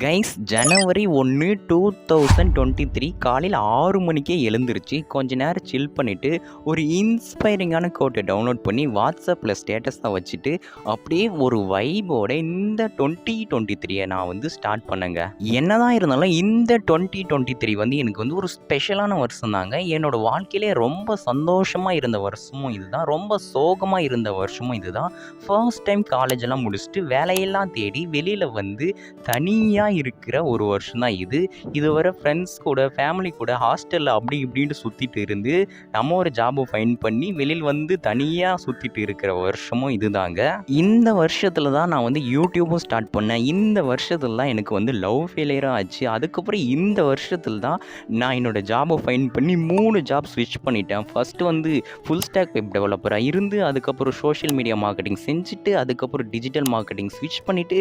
Guys ஜனவரி 1 2023 காலையில் 6 மணிக்கே எழுந்திருச்சு கொஞ்ச நேரம் சில் பண்ணிவிட்டு ஒரு இன்ஸ்பைரிங்கான கோட்டை டவுன்லோட் பண்ணி வாட்ஸ்அப்பில் ஸ்டேட்டஸாக வச்சுட்டு அப்படியே ஒரு வைபோட இந்த 2023 நான் வந்து ஸ்டார்ட் பண்ணேங்க. என்னதான் இருந்தாலும் இந்த 2023 வந்து எனக்கு வந்து ஒரு ஸ்பெஷலான வருஷம் தாங்க. என்னோடய வாழ்க்கையிலே ரொம்ப சந்தோஷமாக இருந்த வருஷமும் இதுதான், ரொம்ப சோகமாக இருந்த வருஷமும் இதுதான். ஃபர்ஸ்ட் டைம் காலேஜெல்லாம் முடிச்சுட்டு வேலையெல்லாம் தேடி வெளியில் வந்து தனியாக இருக்கிற ஒரு வருஷம் தான் இது. இதுவரை ஃப்ரெண்ட்ஸ் கூட ஃபேமிலி கூட ஹாஸ்டலில் அப்படி இப்படின்ட்டு சுற்றிட்டு இருந்து நம்ம ஒரு ஜாபை ஃபைன் பண்ணி வெளியில் வந்து தனியாக சுற்றிட்டு இருக்கிற வருஷமும் இதுதாங்க. இந்த வருஷத்தில் தான் நான் வந்து யூடியூப்பும் ஸ்டார்ட் பண்ணேன். இந்த வருஷத்தில் தான் எனக்கு வந்து லவ் ஃபெயிலியராக ஆச்சு. அதுக்கப்புறம் இந்த வருஷத்தில் தான் நான் என்னோடய ஜாபை ஃபைன் பண்ணி 3 ஜாப் ஸ்விட்ச் பண்ணிட்டேன். ஃபஸ்ட்டு வந்து ஃபுல் ஸ்டாக் வெப் டெவலப்பராக இருந்து அதுக்கப்புறம் சோஷியல் மீடியா மார்க்கெட்டிங் செஞ்சுட்டு அதுக்கப்புறம் டிஜிட்டல் மார்க்கெட்டிங் ஸ்விட்ச் பண்ணிவிட்டு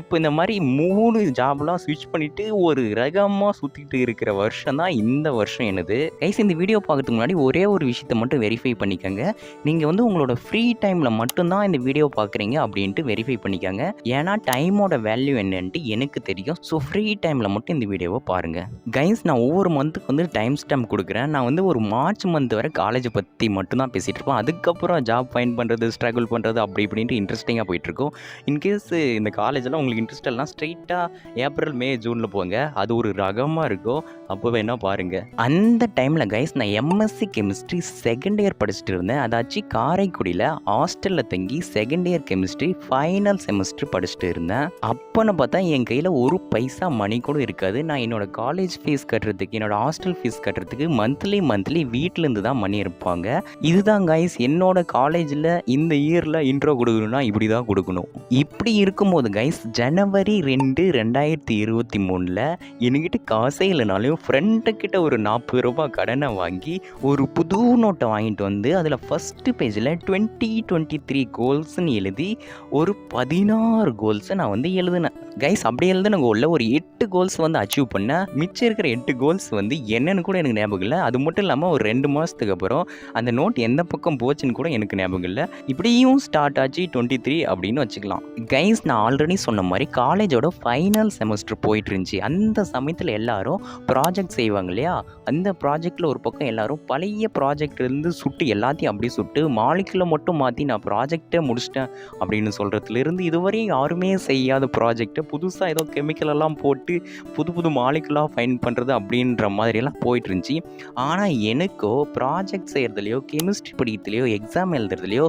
இப்போ இந்த மாதிரி 3 ஜாப்லாம் ஸ்விட்ச் பண்ணிவிட்டு ஒரு ரகமாக சுற்றிட்டு இருக்கிற வருஷம் தான் இந்த வருஷம் எனது. கைஸ் இந்த வீடியோ பார்க்கறதுக்கு முன்னாடி ஒரே ஒரு விஷயத்தை மட்டும் வெரிஃபை பண்ணிக்கோங்க. நீங்கள் வந்து உங்களோட ஃப்ரீ டைமில் மட்டும்தான் இந்த வீடியோ பார்க்குறீங்க அப்படின்ட்டு வெரிஃபை பண்ணிக்கோங்க. ஏன்னா டைமோட வேல்யூ என்னன்ட்டு எனக்கு தெரியும். ஸோ ஃப்ரீ டைமில் மட்டும் இந்த வீடியோவை பாருங்கள். கைஸ் நான் ஒவ்வொரு மந்த்துக்கு வந்து டைம் ஸ்டாம்ப் கொடுக்குறேன். நான் வந்து ஒரு மார்ச் மந்த் வரை காலேஜை பற்றி மட்டும்தான் பேசிகிட்டு இருப்பேன். அதுக்கப்புறம் ஜாப் ஃபைன் பண்ணுறது, ஸ்ட்ரகிள் பண்ணுறது அப்படி இப்படின்ட்டு இன்ட்ரெஸ்டிங்காக போயிட்டுருக்கும். இன்கேஸ் இந்த காலேஜெல்லாம் உங்களுக்கு இன்ட்ரெஸ்ட் எல்லாம் ஸ்ட்ரெயிட்டாக ஏப்ரல் மே ஜூனில் போங்க. அது ஒரு ரகமாக இருக்கும். அப்போ வேணால் பாருங்கள். அந்த டைமில் கைஸ் நான் எம்எஸ்சி கெமிஸ்ட்ரி செகண்ட் இயர் படிச்சுட்டு இருந்தேன். அதாச்சும் காரைக்குடியில் ஹாஸ்டலில் தங்கி second year chemistry final semester படிச்சுட்டு இருந்தேன். அப்போன்னு பார்த்தா என் கையில் ஒரு பைசா மணி கூட இருக்காது. நான் என்னோடய காலேஜ் ஃபீஸ் கட்டுறதுக்கு, என்னோடய ஹாஸ்டல் ஃபீஸ் கட்டுறதுக்கு மந்த்லி வீட்டிலேருந்து தான் மணி இருப்பாங்க. இதுதான் கைஸ் என்னோட காலேஜில் இந்த இயரில் இன்ட்ரோ கொடுக்கணும்னா இப்படி தான் கொடுக்கணும். இப்படி இருக்கும்போது கைஸ் ஜனவரி 2 2023 என்கிட்ட காசே இல்லைனாலும் ஃப்ரெண்டுக்கிட்ட ஒரு 40 ரூபாய் கடனை வாங்கி ஒரு புது நோட்டை வாங்கிட்டு வந்து அதில் ஃபஸ்ட்டு பேஜில் 2023 கோல்ஸ்ன்னு எழுதி ஒரு 16 கோல்ஸை நான் வந்து எழுதினேன். கைஸ் அப்படி எழுதின கோலில் ஒரு 8 கோல்ஸ் வந்து அச்சீவ் பண்ணேன். மிச்சம் இருக்கிற 8 கோல்ஸ் வந்து என்னென்னு கூட எனக்கு ஞாபகம் இல்லை. அது மட்டும் இல்லாமல் ஒரு 2 மாதத்துக்கு அப்புறம் அந்த நோட் எந்த பக்கம் போச்சுன்னு கூட எனக்கு ஞாபகம் இல்லை. இப்படியும் ஸ்டார்ட் ஆச்சு 23 அப்படின்னு வச்சுக்கலாம். கைஸ் நான் ஆல்ரெடி சொன்ன மாதிரி காலேஜோட ஃபைனல் செமஸ்டர் போயிட்டு இருந்துச்சு. அந்த சமயத்தில் எல்லாரும் ப்ராஜெக்ட் செய்வாங்க இல்லையா, அந்த ப்ராஜெக்டில் ஒரு பக்கம் எல்லாரும் பழைய ப்ராஜெக்ட்லேருந்து சுட்டு எல்லாத்தையும் அப்படியே சுட்டு மாலிகுலை மட்டும் மாற்றி நான் ப்ராஜெக்டை முடிச்சிட்டேன் அப்படின்னு சொல்கிறதுலேருந்து இதுவரையும் யாருமே செய்யாத ப்ராஜெக்டை புதுசாக ஏதோ கெமிக்கலெல்லாம் போட்டு புது மாலிகுலாக ஃபைன் பண்ணுறது அப்படின்ற மாதிரியெல்லாம் போயிட்டு இருந்துச்சு. ஆனால் எனக்கோ ப்ராஜெக்ட் செய்கிறதுலையோ கெமிஸ்ட்ரி படிக்கிறதுலையோ எக்ஸாம் எழுதுறதுலையோ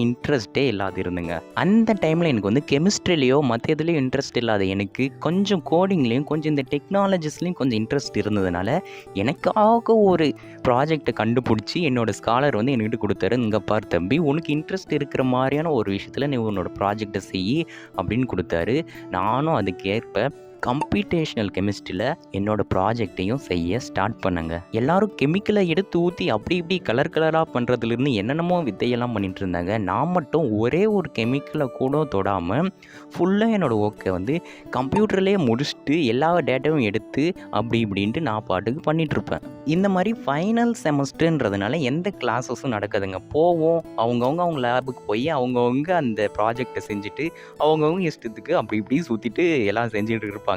இன்ட்ரெஸ்டே இல்லாத இருந்துங்க. அந்த டைமில் எனக்கு வந்து கெமிஸ்ட்ரிலையோ மற்ற இதுலேயும் இன்ட்ரெஸ்ட் இல்லாத எனக்கு கொஞ்சம் கோடிங்லேயும் கொஞ்சம் இந்த டெக்னாலஜிஸ்லேயும் கொஞ்சம் இன்ட்ரெஸ்ட் இருந்ததுனால எனக்காக ஒரு ப்ராஜெக்டை கண்டுபிடிச்சி என்னோடய ஸ்காலர் வந்து என்கிட்ட கொடுத்தாரு. இங்கே பார் தம்பி, உனக்கு இன்ட்ரெஸ்ட் இருக்கிற மாதிரியான ஒரு விஷயத்தில் நீ உன்னோட ப்ராஜெக்டை செய் அப்படின்னு கொடுத்தாரு. நானும் அதுக்கேற்ப கம்ப்யூட்டேஷனல் கெமிஸ்ட்ரியில் என்னோடய ப்ராஜெக்டையும் செய்ய ஸ்டார்ட் பண்ணேங்க. எல்லோரும் கெமிக்கலை எடுத்து ஊற்றி அப்படி இப்படி கலராக பண்ணுறதுலேருந்து என்னென்னமோ வித்தையெல்லாம் பண்ணிகிட்டு இருந்தாங்க. நான் மட்டும் ஒரே ஒரு கெமிக்கலை கூட தொடாமல் ஃபுல்லாக என்னோடய ஒர்க்கை வந்து கம்ப்யூட்டர்லேயே முடிச்சுட்டு எல்லா டேட்டாவும் எடுத்து அப்படி இப்படின்ட்டு நான் பாட்டுக்கு பண்ணிகிட்ருப்பேன். இந்த மாதிரி ஃபைனல் செமஸ்டர்ன்றதுனால எந்த கிளாஸஸும் நடக்குதுங்க. போவோம், அவங்க லேபுக்கு போய் அவங்கவுங்க அந்த ப்ராஜெக்டை செஞ்சுட்டு அவங்கவுங்க இஷ்டத்துக்கு அப்படி இப்படி சுற்றிட்டு எல்லாம் செஞ்சுட்டு இருப்பாங்க.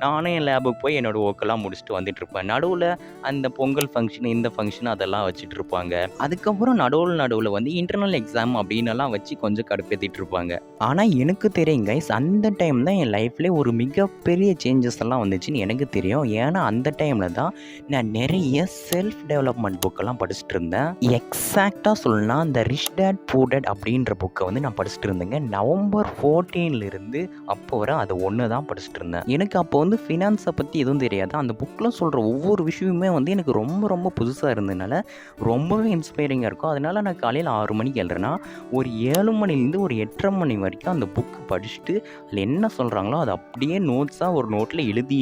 நானும் என் லேபுக்கு போய் என்னோடய ஒர்க்கெல்லாம் முடிச்சுட்டு வந்துட்டு இருப்பேன். நடுவில் அந்த பொங்கல் ஃபங்க்ஷன் இந்த ஃபங்க்ஷன் அதெல்லாம் வச்சுட்டு இருப்பாங்க. அதுக்கப்புறம் நடுவில் வந்து இன்டர்னல் எக்ஸாம் அப்படின்னு எல்லாம் வச்சு கொஞ்சம் கடுப்பேற்றிட்டு இருப்பாங்க. ஆனால் எனக்கு தெரியும் கைஸ், அந்த டைம் தான் என் லைஃப்லேயே ஒரு மிகப்பெரிய சேஞ்சஸ் எல்லாம் வந்துச்சுன்னு எனக்கு தெரியும். ஏன்னா அந்த டைமில் தான் நான் நிறைய செல்ஃப் டெவலப்மெண்ட் புக்கெல்லாம் படிச்சுட்டு இருந்தேன். எக்ஸாக்டாக சொல்லணும்னா அந்த ரிச் டேட் புவர் டேட் அப்படின்ற புக்கை வந்து நான் படிச்சுட்டு இருந்தேங்க. நவம்பர் 14 அப்போ வரை அதை ஒன்று தான் படிச்சுட்டு இருந்தேன். எனக்கு அப்போ வந்து ஃபினான்ஸை பற்றி எதுவும் தெரியாது. அந்த புக்கில் சொல்கிற ஒவ்வொரு விஷயமுமே வந்து எனக்கு ரொம்ப புதுசாக இருந்ததுனால ரொம்பவே இன்ஸ்பைரிங்காக இருக்கும். அதனால் நான் காலையில் 6 மணிக்கு எழுறேன்னா ஒரு 7 மணிலேருந்து ஒரு 8:30 மணி வரைக்கும் அந்த புக்கு படிச்சுட்டு அதில் என்ன சொல்கிறாங்களோ அதை அப்படியே நோட்ஸாக ஒரு நோட்டில் எழுதி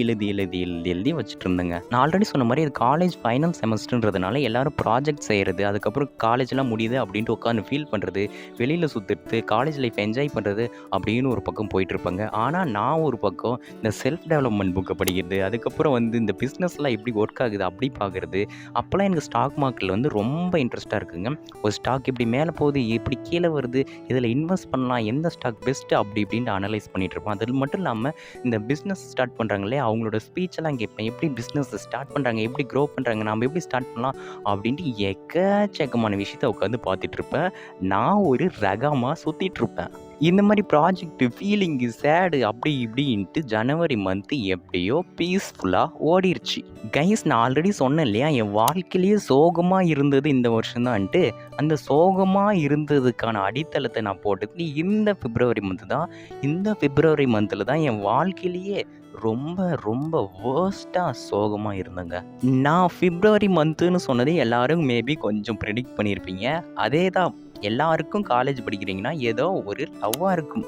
வச்சுட்டு இருந்தேங்க. நான் ஆல்ரெடி சொன்ன மாதிரி அது காலேஜ் காலேஜ் ஃபைனல் செமஸ்டர்ன்றதுனால எல்லோரும் ப்ராஜெக்ட் செய்கிறது, அதுக்கப்புறம் காலேஜ்லாம் முடியுது அப்படின்ட்டு உட்காந்து ஃபீல் பண்ணுறது, வெளியில் சுற்றுறது, காலேஜ் லைஃப் என்ஜாய் பண்ணுறது அப்படின்னு ஒரு பக்கம் போயிட்டுருப்பாங்க. ஆனால் நான் ஒரு பக்கம் இந்த செல்ஃப் டெவலப்மெண்ட் புக்கை படிக்கிறது, அதுக்கப்புறம் வந்து இந்த பிஸ்னஸ்லாம் எப்படி ஒர்க் ஆகுது அப்படி பார்க்குறது. அப்போல்லாம் எனக்கு ஸ்டாக் மார்க்கெட்டில் வந்து ரொம்ப இன்ட்ரெஸ்ட்டாக இருக்குங்க. ஒரு ஸ்டாக் இப்படி மேலே போகுது, எப்படி கீழே வருது, இதில் இன்வெஸ்ட் பண்ணலாம், எந்த ஸ்டாக் பெஸ்ட்டு அப்படி இப்படின்ட்டு அனலைஸ் பண்ணிகிட்ருப்பேன். அது மட்டும் இல்லாமல் இந்த பிஸ்னஸ் ஸ்டார்ட் பண்ணுறாங்களே அவங்களோட ஸ்பீச்செல்லாம் கேட்பேன். எப்படி பிஸ்னஸ் ஸ்டார்ட் பண்ணுறாங்க, எப்படி க்ரோ பண்ணுறாங்க, நம்ம எப்படி ஸ்டார்ட் பண்ணலாம் அப்படின்ட்டு எக்கச்சக்கமான விஷயத்த உட்காந்து பார்த்துட்ருப்பேன். நான் ஒரு ரகமாக சுற்றிட்டுருப்பேன். இந்த மாதிரி ப்ராஜெக்ட்டு, ஃபீலிங்கு, சேடு அப்படி இப்படின்ட்டு ஜனவரி மந்த்து எப்படியோ பீஸ்ஃபுல்லாக ஓடிருச்சு. கைஸ், நான் ஆல்ரெடி சொன்னேன் இல்லையா, என் வாழ்க்கையிலேயே சோகமாக இருந்தது இந்த வருஷம்தான்ட்டு. அந்த சோகமாக இருந்ததுக்கான அடித்தளத்தை நான் போட்டது இந்த பிப்ரவரி மந்த்து தான். இந்த பிப்ரவரி மந்தில் தான் என் வாழ்க்கையிலேயே ரொம்ப ரொம்ப வேர்ஸ்ட்டாக சோகமாக இருந்தேங்க. நான் பிப்ரவரி மந்த்துன்னு சொன்னது எல்லாரும் மேபி கொஞ்சம் ப்ரெடிக்ட் பண்ணியிருப்பீங்க. அதே தான், எல்லாருக்கும் காலேஜ் படிக்கிறீங்கன்னா ஏதோ ஒரு லவ்வாக இருக்கும்.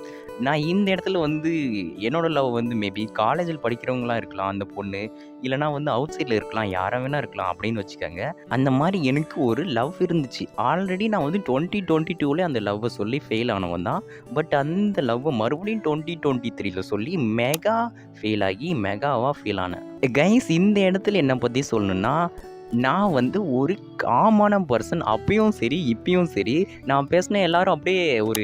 நான் இந்த இடத்துல வந்து என்னோடய லவ் வந்து மேபி காலேஜில் படிக்கிறவங்களாம் இருக்கலாம் அந்த பொண்ணு, இல்லைனா வந்து அவுட் சைடில் இருக்கலாம், யாரை வேணா இருக்கலாம் அப்படின்னு வச்சுக்கோங்க. அந்த மாதிரி எனக்கு ஒரு லவ் இருந்துச்சு. ஆல்ரெடி நான் வந்து 2022 அந்த லவ்வை சொல்லி ஃபெயில் ஆனவன் தான். பட் அந்த லவ்வை மறுபடியும் 2023 சொல்லி மெகா ஃபெயில் ஆகி மெகாவாக ஃபீல் ஆனேன். கைஸ், இந்த இடத்துல என்னை பற்றி சொல்லணுன்னா, நான் வந்து ஒரு காமான பர்சன். அப்பயும் சரி இப்பயும் சரி, நான் பேசின எல்லாரும் அப்படியே ஒரு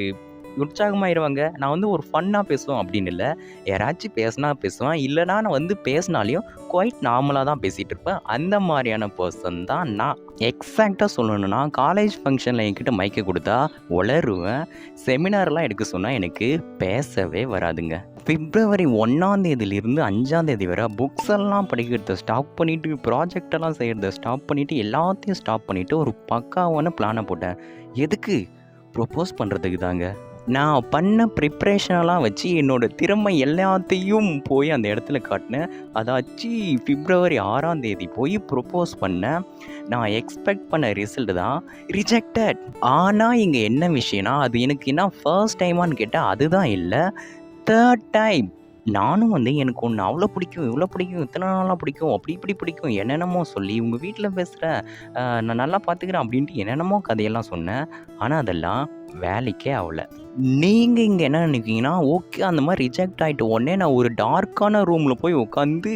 உற்சாகமாயிருவாங்க. நான் வந்து ஒரு ஃபன்னாக பேசுவேன் அப்படின்னு இல்லை. யாராச்சும் பேசினா பேசுவேன், இல்லைனா நான் வந்து பேசினாலையும் குவைட் நார்மலாக தான் பேசிகிட்டு இருப்பேன். அந்த மாதிரியான பர்சன் தான் நான். எக்ஸாக்டாக சொல்லணுன்னா, காலேஜ் ஃபங்க்ஷனில் என்கிட்ட மைக்கை கொடுத்தா உளருவேன். செமினார்லாம் எடுக்க சொன்னால் எனக்கு பேசவே வராதுங்க. பிப்ரவரி 1ஆம் தேதியிலிருந்து 5ஆம் தேதி வரை புக்ஸ் எல்லாம் படிக்கிறத ஸ்டாப் பண்ணிவிட்டு, ப்ராஜெக்டெல்லாம் செய்கிறத ஸ்டாப் பண்ணிவிட்டு, எல்லாத்தையும் ஸ்டாப் பண்ணிவிட்டு ஒரு பக்காவான பிளானை போட்டேன். எதுக்கு? ப்ரொப்போஸ் பண்ணுறதுக்கு தாங்க. நான் பண்ண ப்ரிப்ரேஷனெல்லாம் வச்சு என்னோடய திறமை எல்லாத்தையும் போய் அந்த இடத்துல காட்டினேன். அதாச்சு பிப்ரவரி 6ஆம் தேதி போய் ப்ரொப்போஸ் பண்ணேன். நான் எக்ஸ்பெக்ட் பண்ண ரிசல்ட் தான் ரிஜெக்டட். ஆனால் இங்கே என்ன விஷயம்னா, அது எனக்கு என்ன ஃபர்ஸ்ட் டைமான்னு கேட்டால் அதுதான் இல்லை, தேர்ட் டைம். நானும் வந்து எனக்கு ஒன்று அவ்வளோ பிடிக்கும், இவ்வளோ பிடிக்கும், இத்தனை நாளாக பிடிக்கும், அப்படி இப்படி பிடிக்கும், என்னென்னமோ சொல்லி உங்கள் வீட்டில் பேசுகிறேன், நான் நல்லா பார்த்துக்கிறேன் அப்படின்ட்டு என்னென்னமோ கதையெல்லாம் சொன்னேன். ஆனால் அதெல்லாம் வேலைக்கே ஆகலை. நீங்கள் இங்கே என்ன நினைக்கிங்கன்னா, ஓகே அந்த மாதிரி ரிஜெக்ட் ஆகிட்ட உடனே நான் ஒரு டார்க்கான ரூமில் போய் உட்காந்து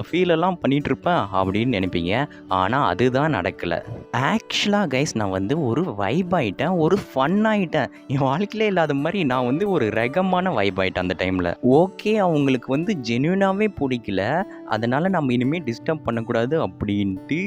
ஃபீலெல்லாம் பண்ணிகிட்ருப்பேன் அப்படின்னு நினைப்பீங்க. ஆனால் அதுதான் நடக்கலை. ஆக்சுவலாக கைஸ், நான் வந்து ஒரு வைப் ஆகிட்டேன், ஒரு ஃபன் ஆகிட்டேன். என் வாழ்க்கையிலே இல்லாத மாதிரி நான் வந்து ஒரு ரகமான வைப் ஆகிட்டேன் அந்த டைமில். ஓகே, அவங்களுக்கு வந்து ஜென்யூனாகவே பிடிக்கல, அதனால் நம்ம இனிமேல் டிஸ்டர்ப் பண்ணக்கூடாது அப்படின்ட்டு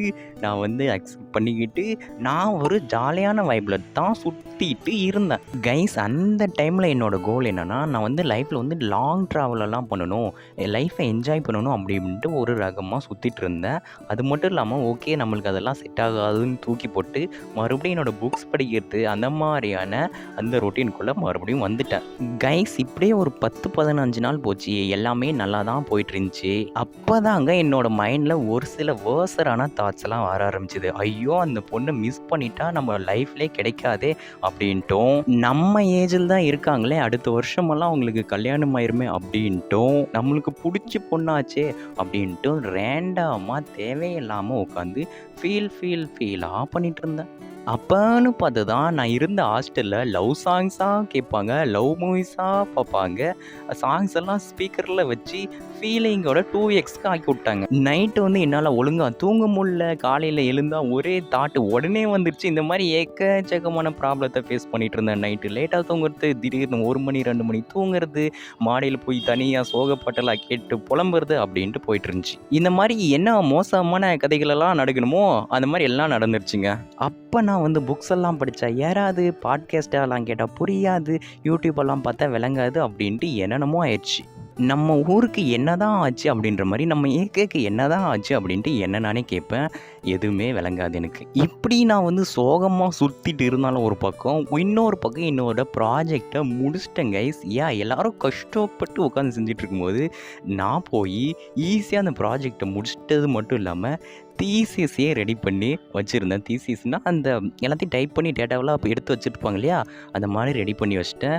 நான் வந்து அக்செப்ட் பண்ணிக்கிட்டு நான் ஒரு ஜாலியான வைப்பில் தான் சுற்றிட்டு இருந்தேன். கைஸ், அந்த டைமில் என்னோடய கோல் என்னென்னா, நான் வந்து லைஃப்பில் வந்து லாங் ட்ராவலெல்லாம் பண்ணணும், லைஃப்பை என்ஜாய் பண்ணணும் அப்படின்ட்டு ஒரு ரகமாக சுற்றிட்டு இருந்தேன். அது மட்டும் இல்லாமல் ஓகே நம்மளுக்கு அதெல்லாம் செட் ஆகாதுன்னு தூக்கி போட்டு மறுபடியும் என்னோடய புக்ஸ் படிக்கிறது அந்த மாதிரியான அந்த ரொட்டீனுக்குள்ளே மறுபடியும் வந்துட்டேன். கைஸ், இப்படியே ஒரு 10-15 நாள் போச்சு. எல்லாமே நல்லா தான் போயிட்டு இருந்துச்சு. அப்போ தாங்க என்னோடய மைண்டில் ஒரு சில வேர்ஸரான தாட்ஸ் எல்லாம் வர ஆரம்பிச்சிது. ஐயோ, அந்த பொண்ணை மிஸ் பண்ணிட்டா நம்ம லைஃப்லேயே கிடைக்காதே அப்படின்ட்டும், நம்ம ஏஜில் தான் இருக்காங்களே, அடுத்த வருஷமெல்லாம் அவங்களுக்கு கல்யாணம் ஆயிருமே அப்படின்ட்டும், நம்மளுக்கு பிடிச்சி பொண்ணாச்சே அப்படின்ட்டும் ரேண்டமாக தேவையில்லாமல் உட்காந்து ஃபீலாக பண்ணிகிட்டு இருந்தேன். அப்போன்னு பார்த்து தான் நான் இருந்த ஹாஸ்டலில் லவ் சாங்ஸாக கேட்பாங்க, லவ் மூவிஸாக பார்ப்பாங்க. சாங்ஸ் எல்லாம் ஸ்பீக்கரில் வச்சு ஃபீலிங்கோட 2x ஆக்கி விட்டாங்க. நைட்டு வந்து என்னால் ஒழுங்காக தூங்க முடியல, காலையில் எழுந்தால் ஒரே தாட்டு உடனே வந்துடுச்சு. இந்த மாதிரி ஏக்கச்சக்கமான ப்ராப்ளத்தை ஃபேஸ் பண்ணிகிட்டு இருந்தேன். நைட்டு லேட்டாக தூங்குறது, திடீர்னு 1 மணி 2 மணி தூங்குறது, மாடியில் போய் தனியாக சோகப்பாட்டெல்லாம் கேட்டு புலம்புறது அப்படின்ட்டு போயிட்டு இருந்துச்சு. இந்த மாதிரி என்ன மோசமான கதைகளெல்லாம் நடக்கணுமோ அந்த மாதிரி எல்லாம் நடந்துருச்சுங்க. அப்போ நான் வந்து புக்ஸ் எல்லாம் படித்தா ஏறாது, பாட்காஸ்டெல்லாம் கேட்டால் புரியாது, யூடியூப்பெல்லாம் பார்த்தா விளங்காது அப்படின்ட்டு என்னென்னமோ ஆயிடுச்சு. நம்ம ஊருக்கு என்ன தான் ஆச்சு அப்படின்ற மாதிரி, நம்ம ஏகேக்கு என்ன தான் ஆச்சு அப்படின்ட்டு என்ன நானே கேட்பேன். எதுவுமே விளங்காது எனக்கு. இப்படி நான் வந்து சோகமாக சுற்றிட்டு இருந்தாலும் ஒரு பக்கம், இன்னொரு பக்கம் என்னோட ப்ராஜெக்டை முடிச்சிட்டேன் கைஸ். எல்லோரும் கஷ்டப்பட்டு உட்காந்து செஞ்சுட்டு இருக்கும்போது நான் போய் ஈஸியாக அந்த ப்ராஜெக்டை முடிச்சிட்டது மட்டும் இல்லாமல் தீசிஸையே ரெடி பண்ணி வச்சுருந்தேன். தீசிஸ்னால் அந்த எல்லாத்தையும் டைப் பண்ணி டேட்டாவெல்லாம் அப்போ எடுத்து வச்சுருப்பாங்க இல்லையா, அந்த மாதிரி ரெடி பண்ணி வச்சுட்டேன்.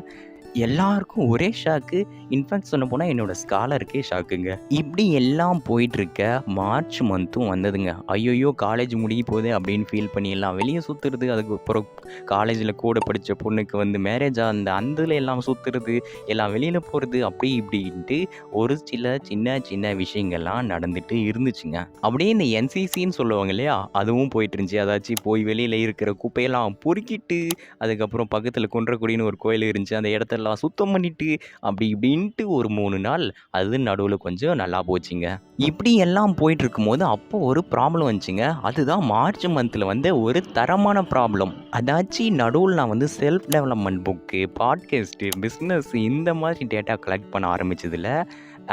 எல்லாருக்கும் ஒரே ஷாக்கு. இன்ஃபேக்ட் சொல்லப்போனால் என்னோட ஸ்காலருக்கே ஷாக்குங்க. இப்படி எல்லாம் போயிட்டுருக்க மார்ச் மந்த்தும் வந்ததுங்க. ஐயையோ! காலேஜ் முடிய போகுதே அப்படின்னு ஃபீல் பண்ணி எல்லாம் வெளியே சுற்றுறது, அதுக்கப்புறம் காலேஜில் கூட படித்த பொண்ணுக்கு வந்து மேரேஜ் அந்த எல்லாம் சுற்றுறது, எல்லாம் வெளியில் போகிறது, அப்படி இப்படின்ட்டு ஒரு சின்ன சின்ன விஷயங்கள்லாம் நடந்துட்டு இருந்துச்சுங்க. அப்படியே இந்த என்சிசின்னு சொல்லுவாங்க இல்லையா, அதுவும் போயிட்டு இருந்துச்சு. அதாச்சும் போய் வெளியில் இருக்கிற குப்பையெல்லாம் பொறுக்கிட்டு, அதுக்கப்புறம் பக்கத்தில் குன்றக்குடின்னு ஒரு கோயில் இருந்துச்சு, அந்த இடத்தெல்லாம் சுத்தம் பண்ணிட்டு, அப்படி இப்படின்ட்டு ஒரு 3 நாள் அது நடுவில் கொஞ்சம் நல்லா போச்சுங்க. இப்படி எல்லாம் போயிட்டு இருக்கும்போது அப்போ ஒரு ப்ராப்ளம் வந்துச்சுங்க. அதுதான் மார்ச் மந்தில் வந்த ஒரு தரமான ப்ராப்ளம். அதாச்சும் நடுவில் நான் வந்து self development book, podcast, business இந்த மாதிரி டேட்டா கலெக்ட் பண்ண ஆரம்பிச்சதில்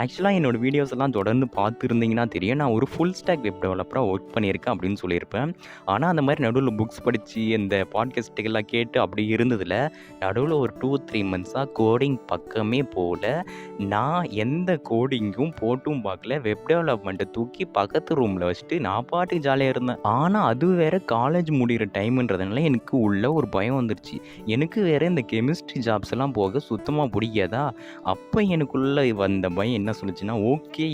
ஆக்சுவலாக என்னோடய வீடியோஸ் எல்லாம் தொடர்ந்து பார்த்துருந்தீங்கன்னா தெரியும், நான் ஒரு ஃபுல் ஸ்டாக் வெப் டெவலப்பராக ஒர்க் பண்ணியிருக்கேன் அப்படின்னு சொல்லியிருப்பேன். ஆனால் அந்த மாதிரி நடுவில் புக்ஸ் படித்து இந்த பாட்காஸ்ட்டுகள்லாம் கேட்டு அப்படி இருந்ததில் நடுவில் ஒரு 2-3 மந்த்ஸாக கோடிங் பக்கமே போகல. நான் எந்த கோடிங்கும் போட்டும் பார்க்கல. வெப் டெவலப்மெண்ட்டை தூக்கி பக்கத்து ரூமில் வச்சுட்டு நான் பாட்டுக்கு ஜாலியாக இருந்தேன். ஆனால் அது வேறு காலேஜ் முடிகிற டைமுன்றதுனால எனக்கு உள்ள ஒரு பயம் வந்துருச்சு. எனக்கு வேறு இந்த கெமிஸ்ட்ரி ஜாப்ஸ் எல்லாம் போக சுத்தமாக பிடிக்காதா. அப்போ எனக்குள்ளே வந்த பயம் என்ன சொல்லுச்சுன்னா, ஓகே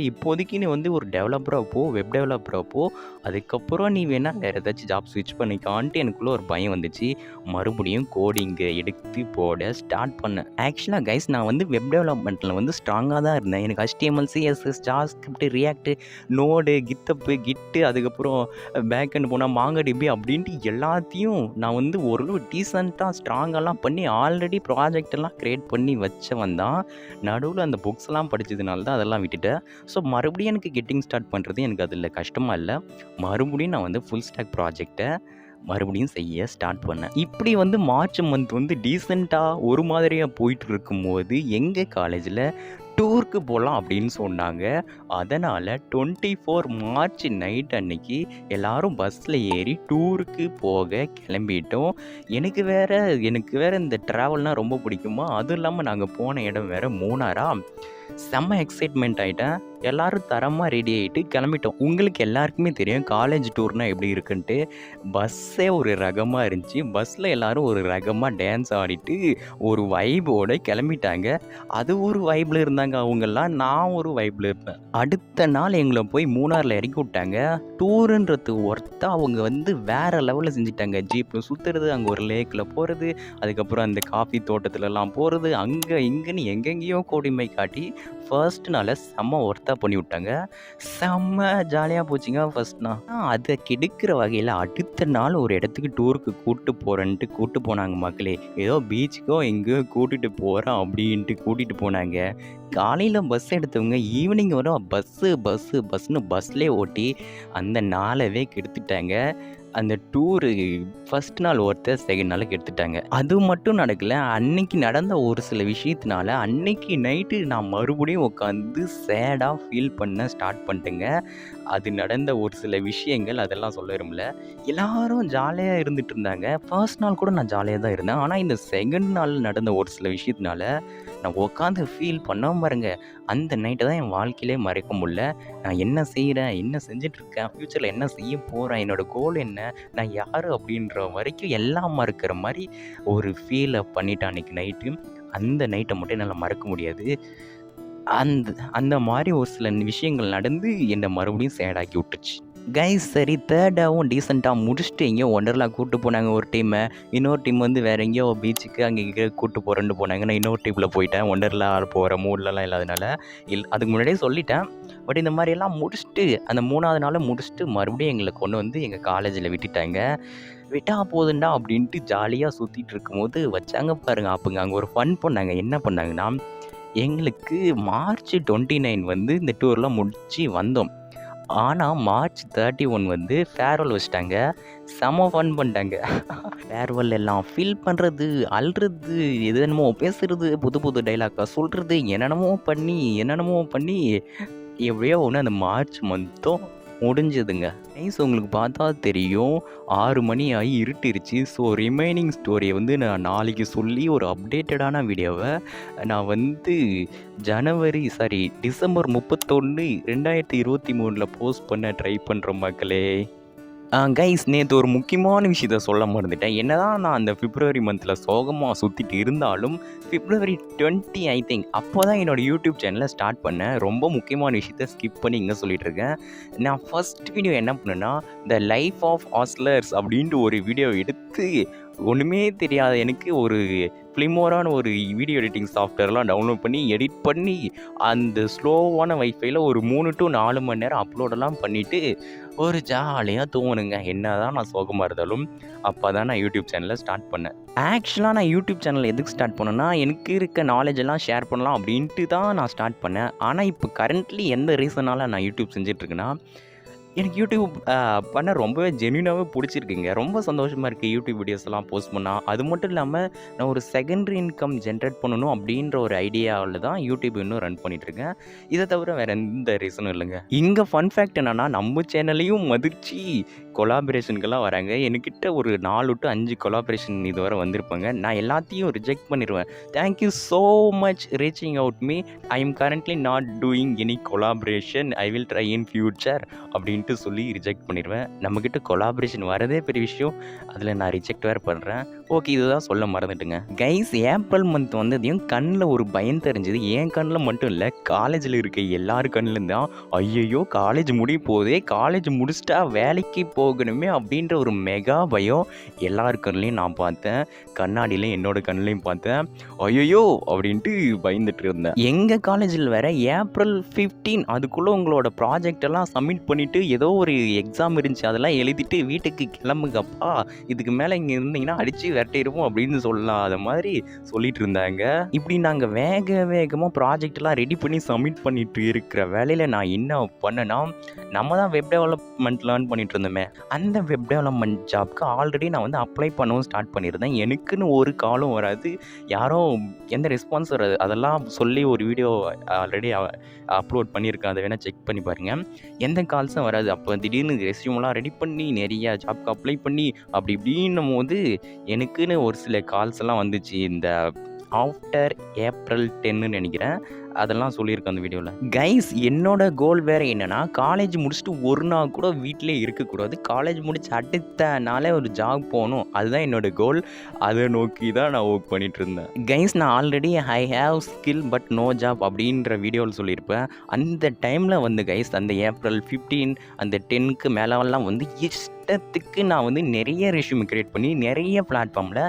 இப்போதைக்கு நீ வந்து ஒரு டெவலப்பராக போ, வெப் டெவலப்பராக போ, அதுக்கப்புறம் நீ வேணால் வேறு ஏதாச்சும் ஜாப் ஸ்விட்ச் பண்ணிக்கான்ட்டு எனக்குள்ளே ஒரு பயம் வந்துச்சு. மறுபடியும் கோடிங்கை எடுத்து போட ஸ்டார்ட் பண்ணேன். ஆக்சுவலாக கைஸ், நான் வந்து வெப் டெவலப்மெண்ட்டில் வந்து ஸ்ட்ராங்காக தான் இருந்தேன். எனக்கு HTML, CSS, JavaScript, React, Node, GitHub, Git, அதுக்கப்புறம் பேக்கெண்ட் போனால் MongoDB அப்படின்ட்டு எல்லாத்தையும் நான் வந்து ஓரளவு டீசெண்டாக ஸ்ட்ராங்கெல்லாம் பண்ணி ஆல்ரெடி ப்ராஜெக்ட் எல்லாம் க்ரியேட் பண்ணி வச்சவன் தான். நடுவில் அந்த புக்ஸ்லாம் படித்ததுனால தான் அதெல்லாம் விட்டுட்டேன். ஸோ மறுபடியும் எனக்கு கெட்டிங் ஸ்டார்ட் பண்ணுறது எனக்கு அதில் கஷ்டமாக இல்லை. மறுபடியும் நான் வந்து ஃபுல் ஸ்டாக் ப்ராஜெக்டை மறுபடியும் செய்ய ஸ்டார்ட் பண்ணேன். இப்படி வந்து மார்ச் மந்த் வந்து டீசெண்டாக ஒரு மாதிரியாக போயிட்டு இருக்கும்போது எங்கள் காலேஜில் டூருக்கு போகலாம் அப்படின்னு சொன்னாங்க. அதனால் 24 மார்ச் நைட் அன்னைக்கு எல்லோரும் பஸ்ஸில் ஏறி டூருக்கு போக கிளம்பிட்டோம். எனக்கு வேறு இந்த ட்ராவல்னால் ரொம்ப பிடிக்குமா. அதுவும் இல்லாமல் நாங்கள் போன இடம் வேறு மூணாரா. செம்ம எக்ஸைட்மெண்ட் ஆகிட்டேன். எல்லோரும் தரமாக ரெடி ஆகிட்டு கிளம்பிட்டோம். உங்களுக்கு எல்லாருக்குமே தெரியும் காலேஜ் டூர்னால் எப்படி இருக்குன்ட்டு. பஸ்ஸே ஒரு ரகமாக இருந்துச்சு. பஸ்ஸில் எல்லோரும் ஒரு ரகமாக டான்ஸ் ஆடிட்டு ஒரு வைபோடு கிளம்பிட்டாங்க. அது ஒரு வைப்பில் இருந்தாங்க அவங்கெல்லாம், நான் ஒரு வைப்பில் இருப்பேன். அடுத்த நாள் எங்களை போய் மூணாரில் இறக்கி விட்டாங்க. டூருன்றது ஒர்த்தாக அவங்க வந்து வேறு லெவலில் செஞ்சுட்டாங்க. ஜீப்பில் சுற்றுறது, அங்கே ஒரு லேக்கில் போகிறது, அதுக்கப்புறம் அந்த காஃபி தோட்டத்துலலாம் போகிறது, அங்கே இங்கேன்னு எங்கெங்கேயோ கோடிமை காட்டி ஃபர்ஸ்ட் நாளை செம்ம ஒர்த்தாக பண்ணி விட்டாங்க. செம்ம ஜாலியாக போச்சுங்க ஃபர்ஸ்ட் நாள். அதை கெடுக்கிற வகையில் அடுத்த நாள் ஒரு இடத்துக்கு டூருக்கு கூப்பிட்டு போனாங்க மக்களே. ஏதோ பீச்சுக்கோ எங்கேயோ கூட்டிகிட்டு போகிறோம் அப்படின்ட்டு கூட்டிகிட்டு போனாங்க. காலையில் பஸ் எடுத்தவங்க ஈவினிங் வரும் பஸ்ஸுன்னு பஸ்லேயே ஓட்டி அந்த நாளவே கெடுத்துட்டாங்க. அந்த டூரு ஃபஸ்ட் நாள் ஒருத்தர் செகண்ட் நாளுக்கு எடுத்துட்டாங்க. அது மட்டும் நடக்கலை, அன்னைக்கு நடந்த ஒரு சில விஷயத்தினால அன்னைக்கு நைட்டு நான் மறுபடியும் உட்காந்து சேடாக ஃபீல் பண்ண ஸ்டார்ட் பண்ணிட்டேங்க. அது நடந்த ஒரு சில விஷயங்கள் அதெல்லாம் சொல்ல விரும்பல. எல்லாரும் ஜாலியாக இருந்துகிட்டு இருந்தாங்க. ஃபர்ஸ்ட் நாள் கூட நான் ஜாலியாக தான் இருந்தேன். ஆனால் இந்த செகண்ட் நாள் நடந்த ஒரு சில விஷயத்தினால நான் உட்காந்து ஃபீல் பண்ணாமல் பாருங்க, அந்த நைட்டை தான் என் வாழ்க்கையிலே மறைக்க முடியல. நான் என்ன செய்கிறேன், என்ன செஞ்சிட்ருக்கேன், ஃப்யூச்சரில் என்ன செய்ய போகிறேன், என்னோடய கோல் என்ன, நான் யார் அப்படின்ற வரைக்கும் எல்லாம் மறக்கிற மாதிரி ஒரு ஃபீலை பண்ணிட்டேன் அன்றைக்கி நைட்டு. அந்த நைட்டை மட்டும் என்னால் மறக்க முடியாது. அந்த மாதிரி ஒரு சில விஷயங்கள் நடந்து என்னை மறுபடியும் சேடாக்கி விட்டுச்சு. கைஸ், சரி தேர்டாகவும் டீசெண்டாக முடிச்சுட்டு எங்கேயோ ஒண்டர்லா கூப்பிட்டு போனாங்க ஒரு டீமை. இன்னொரு டீம் வந்து வேறு எங்கேயோ பீச்சுக்கு அங்கே இங்கே கூப்பிட்டு போகிறேன்னு போனாங்க. நான் இன்னொரு டீமில் போயிட்டேன். ஒண்டர்லா போகிற மூட்லலாம் இல்லாதனால அதுக்கு முன்னாடியே சொல்லிட்டேன். பட் இந்த மாதிரியெல்லாம் முடிச்சுட்டு அந்த 3ஆவது நாள் முடிச்சுட்டு மறுபடியும் எங்களை கொண்டு வந்து எங்கள் காலேஜில் விட்டுட்டாங்க. விட்டா போதுண்டா அப்படின்ட்டு ஜாலியாக சுற்றிட்டு இருக்கும்போது வச்சாங்க பாருங்கள் அப்போங்க அங்கே ஒரு ஃபன் பண்ணாங்க. என்ன பண்ணாங்கன்னா, எங்களுக்கு மார்ச் 29 வந்து இந்த டூர்லாம் முடித்து வந்தோம். ஆனால் மார்ச் 31 வந்து ஃபேர்வெல் வச்சுட்டாங்க. செம ஃபன் பண்ணிட்டாங்க. ஃபேர்வெல் எல்லாம் ஃபீல் பண்ணுறது, அழுறது, என்னமோ பேசுகிறது, புது புது டைலாக்காக சொல்கிறது, என்னென்னமோ பண்ணி எப்படியோ ஒன்று அந்த மார்ச் மந்த்தும் முடிஞ்சதுங்க. நைஸ், உங்களுக்கு பார்த்தா தெரியும் 6 மணி ஆகி இருட்டிருச்சு. ஸோ ரிமைனிங் ஸ்டோரியை வந்து நான் நாளைக்கு சொல்லி ஒரு அப்டேட்டடான வீடியோவை நான் வந்து டிசம்பர் 31, 2023 போஸ்ட் பண்ண ட்ரை பண்ணுறோம் மக்களே. கைஸ் நேற்று ஒரு முக்கியமான விஷயத்த சொல்ல மறந்துட்டேன். என்னதான் நான் அந்த பிப்ரவரி மந்தில் சோகமாக சுற்றிட்டு இருந்தாலும் பிப்ரவரி 20 ஐ திங்க் அப்போ தான் என்னோடய யூடியூப் சேனலை ஸ்டார்ட் பண்ணேன். ரொம்ப முக்கியமான விஷயத்த ஸ்கிப் பண்ணி இங்கே சொல்லிகிட்ருக்கேன். நான் ஃபஸ்ட் வீடியோ என்ன பண்ணேன்னா த லைஃப் ஆஃப் ஹாஸ்லர்ஸ் அப்படின்ட்டு ஒரு வீடியோ எடுத்து ஒன்றுமே தெரியாத எனக்கு ஒரு ஃப்ளிமோரான ஒரு வீடியோ எடிட்டிங் சாஃப்ட்வேர்லாம் டவுன்லோட் பண்ணி எடிட் பண்ணி அந்த ஸ்லோவான வைஃபைல ஒரு 3 to 4 மணி நேரம் அப்லோடெல்லாம் பண்ணிவிட்டு ஒரு ஜாலியாக தூங்கணுங்க. என்ன தான் நான் சோகமாக இருந்தாலும் அப்போ தான் நான் யூடியூப் சேனலை ஸ்டார்ட் பண்ணேன். ஆக்சுவலாக நான் யூடியூப் சேனல் எதுக்கு ஸ்டார்ட் பண்ணேன்னா எனக்கு இருக்க நாலேஜ் எல்லாம் ஷேர் பண்ணலாம் அப்படின்ட்டு தான் நான் ஸ்டார்ட் பண்ணேன். ஆனால் இப்போ கரண்ட்லி எந்த ரீசனால் நான் யூடியூப் செஞ்சிட்ருக்கேன்னா எனக்கு யூடியூப் பண்ண ரொம்பவே ஜென்யூனாகவே பிடிச்சிருக்குங்க. ரொம்ப சந்தோஷமாக இருக்குது யூடியூப் வீடியோஸ்லாம் போஸ்ட் பண்ணால். அது மட்டும் இல்லாமல் நான் ஒரு செகண்டரி இன்கம் ஜென்ரேட் பண்ணணும் அப்படின்ற ஒரு ஐடியாவில் தான் யூடியூப் இன்னும் ரன் பண்ணிகிட்ருக்கேன். இதை தவிர வேறு எந்த ரீசனும் இல்லைங்க. இங்கே ஃபன் ஃபேக்ட் என்னென்னா நம்ம சேனலையும் மதித்து கொலாபரேஷனுக்கெல்லாம் வராங்க. என்கிட்ட ஒரு 4 to 5 கொலாபரேஷன் இதுவரை வந்திருப்பாங்க. நான் எல்லாத்தையும் ரிஜெக்ட் பண்ணிடுவேன். Thank you so much reaching out me. I am currently not doing any collaboration. I will try in future அப்படின்ட்டு சொல்லி ரிஜெக்ட் பண்ணிடுவேன். நம்மக்கிட்ட கொலாபரேஷன் வரதே பெரிய விஷயம். அதில் நான் ரிஜெக்ட் வேறு பண்ணுறேன். ஓகே, இதுதான் சொல்ல மறந்துட்டுங்க. கைஸ் ஏப்ரல் மந்த் வந்ததையும் கண்ணில் ஒரு பயம் தெரிஞ்சுது. என் கண்ணில் மட்டும் இல்லை, காலேஜில் இருக்க எல்லார் கண்ணிலும் தான் ஐயையோ காலேஜ் முடிய போதே, காலேஜ் முடிச்சிட்டா வேலைக்கு போகணுமே அப்படின்ற ஒரு மெகா பயம் எல்லார் கண்ணிலையும் நான் பார்த்தேன். கண்ணாடியிலையும் என்னோட கண்ணிலையும் பார்த்தேன். ஐயையோ அப்படின்ட்டு பயந்துட்டு இருந்தேன். எங்கள் காலேஜில் வேறு ஏப்ரல் 15 அதுக்குள்ளே உங்களோட ப்ராஜெக்ட் எல்லாம் சப்மிட் பண்ணிவிட்டு ஏதோ ஒரு எக்ஸாம் இருந்துச்சு, அதெல்லாம் எழுதிட்டு வீட்டுக்கு கிளம்புங்கப்பா, இதுக்கு மேலே இங்கே இருந்தீங்கன்னா அடித்து விரட்டிடுவோம் அப்படின்னு சொல்லாத மாதிரி சொல்லிட்டு இருந்தாங்க. இப்படி நாங்கள் வேகமாக ப்ராஜெக்ட்லாம் ரெடி பண்ணி சப்மிட் பண்ணிட்டு இருக்கிற வேலையில் நான் என்ன பண்ணேன்னா, நம்ம தான் வெப் டெவலப்மெண்ட் லேர்ன் பண்ணிட்டு இருந்தோமே, அந்த வெப் டெவலப்மெண்ட் ஜாப்க்கு ஆல்ரெடி நான் வந்து அப்ளை பண்ணவும் ஸ்டார்ட் பண்ணியிருந்தேன். எனக்குன்னு ஒரு காலும் வராது, யாரும் எந்த ரெஸ்பான்ஸ் வராது. அதெல்லாம் சொல்லி ஒரு வீடியோ ஆல்ரெடி அப்லோட் பண்ணியிருக்கேன், அதை வேணால் செக் பண்ணி பாருங்கள். எந்த கால்ஸும் வராது. அப்போ திடீர்னு ரெஸ்யூம்லாம் ரெடி பண்ணி நிறைய ஜாப்க்கு அப்ளை பண்ணி அப்படி இப்படின்னும் போது எனக்குன்னு ஒரு சில கால்ஸ் எல்லாம் வந்துச்சு. இந்த ஆஃப்டர் ஏப்ரல் 10ன்னு நினைக்கிறேன், அதெல்லாம் சொல்லியிருக்கேன் அந்த வீடியோவில். கைஸ் என்னோட கோல் வேறு என்னென்னா, காலேஜ் முடிச்சுட்டு ஒரு நாள் கூட வீட்டிலே இருக்கக்கூடாது. காலேஜ் முடிச்சு அடுத்த நாளே ஒரு ஜாப் போகணும், அதுதான் என்னோடய கோல். அதை நோக்கி தான் நான் ஒர்க் பண்ணிகிட்டு இருந்தேன். கைஸ் நான் already I have skill but no job அப்படின்ற வீடியோவில் சொல்லியிருப்பேன். அந்த டைமில் வந்து கைஸ் அந்த ஏப்ரல் 15 அந்த 10க்கு மேலெல்லாம் வந்து இஷ்டத்துக்கு நான் வந்து நிறைய ரெஸ்யூம் கிரியேட் பண்ணி நிறைய பிளாட்ஃபார்மில்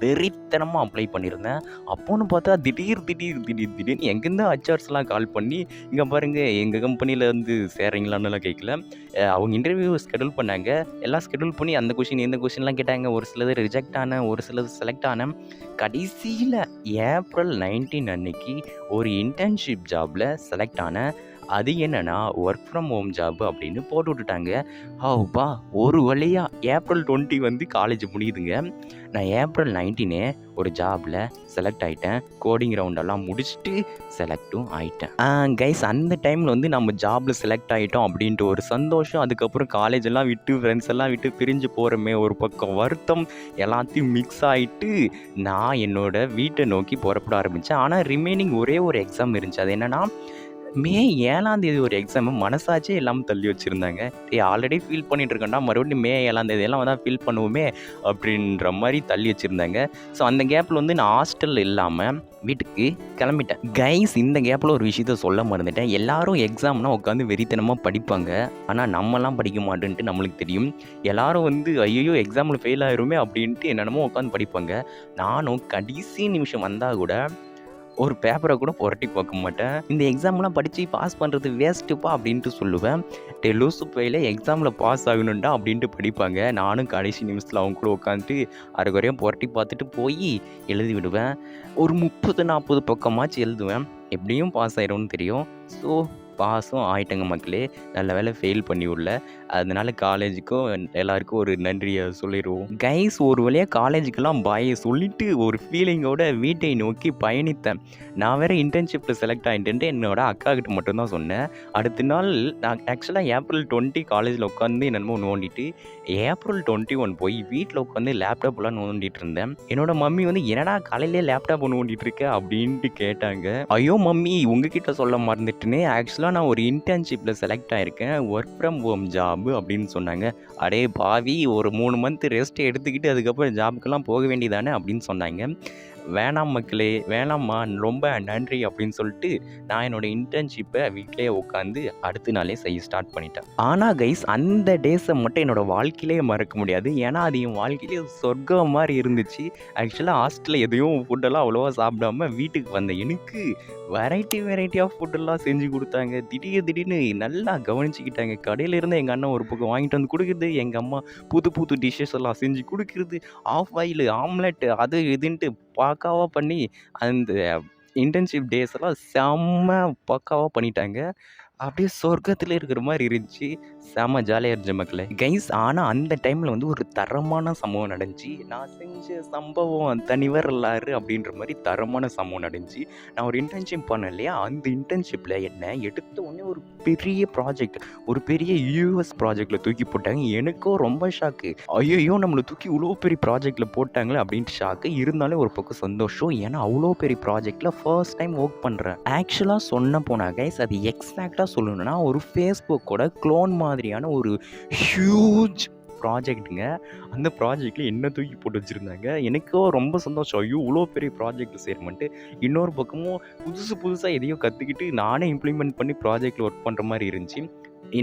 வெறித்தனமாக அப்ளை பண்ணியிருந்தேன். அப்போன்னு பார்த்தா திடீர்னு எங்கேருந்து ஹச்ஆர்ஸ்லாம் கால் பண்ணி, இங்கே பாருங்கள் எங்கள் கம்பெனியில் வந்து சேர்றீங்களான்னுலாம் கேட்கல, அவங்க இன்டர்வியூ ஸ்கெடியூல் பண்ணாங்க. எல்லாம் ஸ்கெடியூல் பண்ணி அந்த கொஷின் இந்த கொஷின்லாம் கேட்டாங்க. ஒரு சிலது ரிஜெக்ட் ஆனேன், ஒரு சிலது செலக்ட் ஆனேன். கடைசியில் ஏப்ரல் 19 அன்னைக்கு ஒரு இன்டர்ன்ஷிப் ஜாபில் செலக்ட் ஆனேன். அது என்னென்னா ஒர்க் ஃப்ரம் ஹோம் ஜாப் அப்படின்னு போட்டு விட்டுட்டாங்க. ஆப்பா ஒரு வழியாக ஏப்ரல் 20 வந்து காலேஜ் முடியுதுங்க. நான் ஏப்ரல் 19 ஒரு ஜாபில் செலக்ட் ஆகிட்டேன். கோடிங் ரவுண்டெல்லாம் முடிச்சுட்டு செலக்டும் ஆகிட்டேன். கைஸ் அந்த டைமில் வந்து நம்ம ஜாபில் செலக்ட் ஆகிட்டோம் அப்படின்ட்டு ஒரு சந்தோஷம். அதுக்கப்புறம் காலேஜ் எல்லாம் விட்டு ஃப்ரெண்ட்ஸ் எல்லாம் விட்டு பிரிஞ்சு போகிறோமே ஒரு பக்கம் வருத்தம், எல்லாத்தையும் மிக்ஸ் ஆகிட்டு நான் என்னோடய வீட்டை நோக்கி புறப்பட ஆரம்பித்தேன். ஆனால் ரிமைனிங் ஒரே ஒரு எக்ஸாம் இருந்துச்சு. அது என்னென்னா மே 7 ஒரு எக்ஸாமு மனசாட்சியே இல்லாமல் தள்ளி வச்சுருந்தாங்க. ஆல்ரெடி ஃபீல் பண்ணிகிட்டு இருக்கேன்டா, மறுபடியும் மே 7 எல்லாம் தான் ஃபீல் பண்ணுவோமே அப்படின்ற மாதிரி தள்ளி வச்சுருந்தாங்க. ஸோ அந்த கேப்பில் வந்து நான் ஹாஸ்டலில் இல்லாமல் வீட்டுக்கு கிளம்பிட்டேன். கைஸ் இந்த கேப்பில் ஒரு விஷயத்த சொல்ல மறந்துட்டேன். எல்லாரும் எக்ஸாம்னா உட்காந்து வெறித்தனமாக படிப்பாங்க, ஆனால் நம்மலாம் படிக்க மாட்டேன்ட்டு நம்மளுக்கு தெரியும். எல்லாரும் வந்து ஐயோ எக்ஸாமில் ஃபெயில் ஆயிருமே அப்படின்ட்டு என்னென்னமோ உட்காந்து படிப்பாங்க. நானும் கடைசி நிமிஷம் வந்தால் கூட ஒரு பேப்பரை கூட புரட்டி பார்க்க மாட்டேன். இந்த எக்ஸாம்லாம் படித்து பாஸ் பண்ணுறது வேஸ்ட்டுப்பா அப்படின்ட்டு சொல்லுவேன். லூசு பையில் எக்ஸாமில் பாஸ் ஆகணுண்டா அப்படின்ட்டு படிப்பாங்க. நானும் கடைசி நிமிஷத்தில் அவங்க கூட உட்காந்துட்டு அரைக்குறையாக புரட்டி பார்த்துட்டு போய் எழுதி விடுவேன். ஒரு 30-40 பக்கமாச்சு எழுதுவேன். எப்படியும் பாஸ் ஆயிடும்னு தெரியும். ஸோ பாஸும் ஆயிட்டங்க மக்களே. நல்ல வேலை ஃபெயில் பண்ணி விடல. அதனால் காலேஜுக்கும் எல்லாருக்கும் ஒரு நன்றியை சொல்லிடுவோம். கைஸ் ஒரு வழியாக காலேஜுக்கெல்லாம் பாயை சொல்லிவிட்டு ஒரு ஃபீலிங்கோட வீட்டை நோக்கி பயணித்தேன். நான் வேறு இன்டர்ன்ஷிப்பில் செலக்ட் ஆகிட்டேன்ட்டு என்னோட அக்கா கிட்ட மட்டும்தான் சொன்னேன். அடுத்த நாள் நான் ஆக்சுவலாக ஏப்ரல் 20 காலேஜில் உட்காந்து என்னமோ நோண்டிட்டு ஏப்ரல் 21 போய் வீட்டில் உட்காந்து லேப்டாப்லாம் நோண்டிட்டு இருந்தேன். என்னோட மம்மி வந்து என்னடா காலையிலே லேப்டாப் நோண்டிட்டு இருக்க அப்படின்ட்டு கேட்டாங்க. ஐயோ மம்மி உங்ககிட்ட சொல்ல மறந்துட்டுன்னு ஆக்சுவலாக ஆக்சுவலாக நான் ஒரு இன்டர்ன்ஷிப்பில் செலக்ட் ஆகிருக்கேன், ஒர்க் ஃப்ரம் ஹோம் ஜாப் அப்படின்னு சொன்னாங்க. அடே பாவி, ஒரு 3 மந்த் ரெஸ்ட் எடுத்துக்கிட்டு அதுக்கப்புறம் ஜாபுக்கெல்லாம் போக வேண்டியதானே அப்படின்னு சொன்னாங்க. வேணாம் மக்களே, வேணாம்மா, ரொம்ப நன்றி அப்படின்னு சொல்லிட்டு நான் என்னோடய இன்டர்ன்ஷிப்பை வீட்டிலேயே உட்காந்து அடுத்த நாளே செய்ய ஸ்டார்ட் பண்ணிட்டேன். ஆனால் கைஸ், அந்த டேஸை மட்டும் என்னோடய வாழ்க்கையிலே மறக்க முடியாது. ஏன்னா அது என் வாழ்க்கையிலே சொர்க்கம் மாதிரி இருந்துச்சு. ஆக்சுவலாக ஹாஸ்டலில் எதையும் ஃபுட்டெல்லாம் அவ்வளோவா சாப்பிடாம வீட்டுக்கு வந்த எனக்கு வெரைட்டியாக ஃபுட்டெல்லாம் செஞ்சு கொடுத்தாங்க. திடீர்னு நல்லா கவனிச்சுக்கிட்டாங்க. கடையிலேருந்து எங்கள் அண்ணன் ஒரு பக்கம் வாங்கிட்டு வந்து கொடுக்குறது, எங்கள் அம்மா புது டிஷ்ஷஸ் எல்லாம் செஞ்சு கொடுக்குறது, ஆஃப் ஆயில் ஆம்லெட் அது இதுன்ட்டு பக்காவாக பண்ணி அந்த இன்டர்ன்ஷிப் டேஸ் எல்லாம் செம்ம பக்காவாக பண்ணிட்டாங்க. அப்படியே சொர்க்கத்தில் இருக்கிற மாதிரி இருந்துச்சு. செம்ம ஜாலியாக இருந்துச்சு மக்களே. கைஸ், ஆனால் அந்த டைமில் வந்து ஒரு தரமான சம்பவம் நடந்துச்சு. நான் செஞ்ச சம்பவம் தனிவர் எல்லாரு அப்படின்ற மாதிரி தரமான சம்பவம் நடந்துச்சு. நான் ஒரு இன்டர்ன்ஷிப் பண்ணேன் இல்லையா, அந்த இன்டர்ன்ஷிப்பில் என்ன எடுத்த உடனே ஒரு பெரிய ப்ராஜெக்ட், ஒரு பெரிய யூஎஸ் ப்ராஜெக்டில் தூக்கி போட்டாங்க. எனக்கும் ரொம்ப ஷாக்கு. ஐயோ, நம்மளை தூக்கி இவ்வளோ பெரிய ப்ராஜெக்டில் போட்டாங்களே அப்படின்ட்டு ஷாக்கு. இருந்தாலும் ஒரு பக்கம் சந்தோஷம். ஏன்னா அவ்வளோ பெரிய ப்ராஜெக்டில் ஃபர்ஸ்ட் டைம் ஒர்க் பண்ணுறேன். ஆக்சுவலாக சொன்ன போனால் கைஸ், அது எக்ஸாக்டாக சொல்லணும்னா ஒரு ஃபேஸ்புக்கோட க்ளோன் மாதிரியான ஒரு ஹியூஜ் ப்ராஜெக்ட்டுங்க. அந்த ப்ராஜெக்டில் என்ன தூக்கி போட்டு வச்சுருந்தாங்க. எனக்கோ ரொம்ப சந்தோஷம். ஐயோ, இவ்வளோ பெரிய ப்ராஜெக்ட் செய்யணுமென்ட்டு. இன்னொரு பக்கமும் புதுசாக எதையோ கற்றுக்கிட்டு நானே இம்ப்ளிமெண்ட் பண்ணி ப்ராஜெக்டில் ஒர்க் பண்ணுற மாதிரி இருந்துச்சு.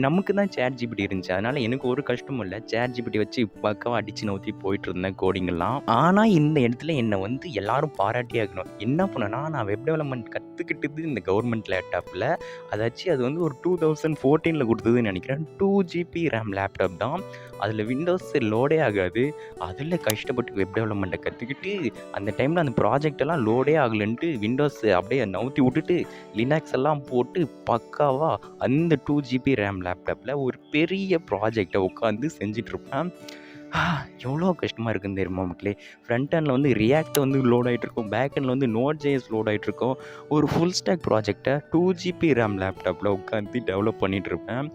நமக்கு தான் ChatGPT இருந்துச்சு. அதனால் எனக்கு ஒரு கஷ்டமும் இல்லை. ChatGPT வச்சு பக்காவாக அடித்து நவுத்தி போயிட்டு இருந்தேன் கோடிங்கெல்லாம். ஆனால் இந்த இடத்துல என்னை வந்து எல்லாரும் பாராட்டியே ஆகணும். என்ன பண்ணேன்னா, நான் வெப் டெவலப்மெண்ட் கற்றுக்கிட்டது இந்த கவர்மெண்ட் லேப்டாப்பில். அதாச்சு அது வந்து ஒரு 2014 கொடுத்ததுன்னு நினைக்கிறேன். 2 GB RAM லேப்டாப் தான். அதில் விண்டோஸ் லோடே ஆகாது. அதில் கஷ்டப்பட்டு வெப் டெவலப்மெண்ட்டை கற்றுக்கிட்டு அந்த டைமில் அந்த ப்ராஜெக்டெல்லாம் லோடே ஆகலைன்ட்டு விண்டோஸ் அப்படியே நவுத்தி விட்டுட்டு லினக்ஸ் எல்லாம் போட்டு பக்காவாக அந்த 2 GB RAM லேப்டாப்பில் ஒரு பெரிய ப்ராஜெக்டை உட்காந்து செஞ்சிட்ருப்பேன். எவ்வளோ கஷ்டமாக இருக்குன்னு தெரியுமா மக்களே. ஃப்ரண்ட் ஹேண்டில் வந்து ரியாக்ட் வந்து லோட் ஆகிட்ருக்கும், பேக் ஹேண்டில் வந்து Node.js லோட் ஆகிட்ருக்கும். ஒரு ஃபுல் ஸ்டாக் ப்ராஜெக்டை 2 GB RAM லேப்டாப்பில் உட்காந்து டெவலப் பண்ணிகிட்ருப்பேன்.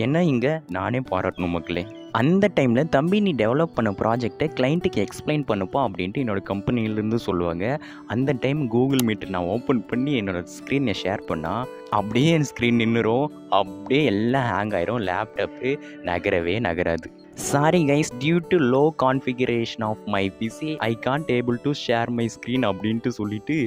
ஏன்னா இங்கே நானே பாராட்டணும் மக்களே. அந்த டைமில் தம்பி, நீ டெவலப் பண்ண ப்ராஜெக்டை கிளைண்ட்டுக்கு எக்ஸ்பிளைன் பண்ணுப்பா அப்படின்ட்டு என்னோடய கம்பெனிலேருந்து சொல்லுவாங்க. அந்த டைம் கூகுள் மீட் நான் ஓப்பன் பண்ணி என்னோடய ஸ்க்ரீனை ஷேர் பண்ணால் அப்படியே என் ஸ்க்ரீன் நின்றுரும். அப்படியே எல்லாம் ஹேங் ஆயிரும். லேப்டாப்பு நகராது. Sorry guys, due to low configuration of my PC I can't able to share my screen அப்படின்ட்டு சொல்லிவிட்டு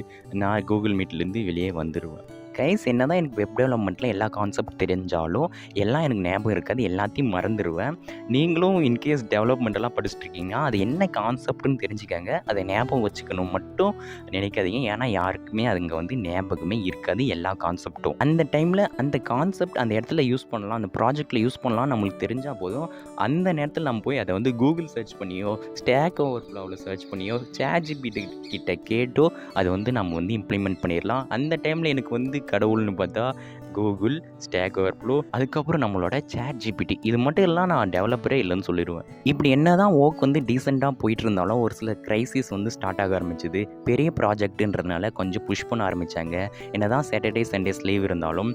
நான் கூகுள் மீட்லேருந்து வெளியே வந்துடுவேன். கைஸ், என்ன தான் எனக்கு வெப் டெவலப்மெண்ட்டில் எல்லா கான்செப்ட் தெரிஞ்சாலும் எல்லாம் எனக்கு ஞாபகம் இருக்காது. எல்லாத்தையும் மறந்துடுவேன். நீங்களும் இன்கேஸ் டெவலப்மெண்ட்டெல்லாம் படிச்சுட்ருக்கீங்கன்னா அது என்ன கான்செப்ட்னு தெரிஞ்சுக்கங்க. அதை ஞாபகம் வச்சுக்கணும் மட்டும் நினைக்காதீங்க. ஏன்னா யாருக்குமே அதுங்க வந்து ஞாபகமே இருக்காது எல்லா கான்செப்ட்டும். அந்த டைமில் அந்த கான்செப்ட் அந்த இடத்துல யூஸ் பண்ணலாம், அந்த ப்ராஜெக்டில் யூஸ் பண்ணலாம் நம்மளுக்கு தெரிஞ்சால் போதும். அந்த நேரத்தில் நம்ம போய் அதை வந்து கூகுள் சர்ச் பண்ணியோ, ஸ்டாக் ஓவர்ஃப்ளோவில் சர்ச் பண்ணியோ, ChatGPT கிட்ட கேட்டோ அதை வந்து நம்ம வந்து இம்ப்ளிமெண்ட் பண்ணிடலாம். அந்த டைமில் எனக்கு வந்து கடவுள்னு பார்த்தா கூகுள், ஸ்டாக் ஓவர்ஃப்ளோ, அதுக்கப்புறம் நம்மளோட ChatGPT. இது மட்டும் எல்லாம் நான் டெவலப்பரே இல்லைன்னு சொல்லிடுவேன். இப்படி என்ன தான் ஒர்க் வந்து டீசெண்டாக போயிட்டு இருந்தாலும் ஒரு சில க்ரைசிஸ் வந்து ஸ்டார்ட் ஆக ஆரம்பிச்சிது. பெரிய ப்ராஜெக்ட்டுன்றதுனால கொஞ்சம் புஷ் பண்ண ஆரம்பித்தாங்க. என்ன தான் சாட்டர்டே சண்டேஸ் லீவ் இருந்தாலும்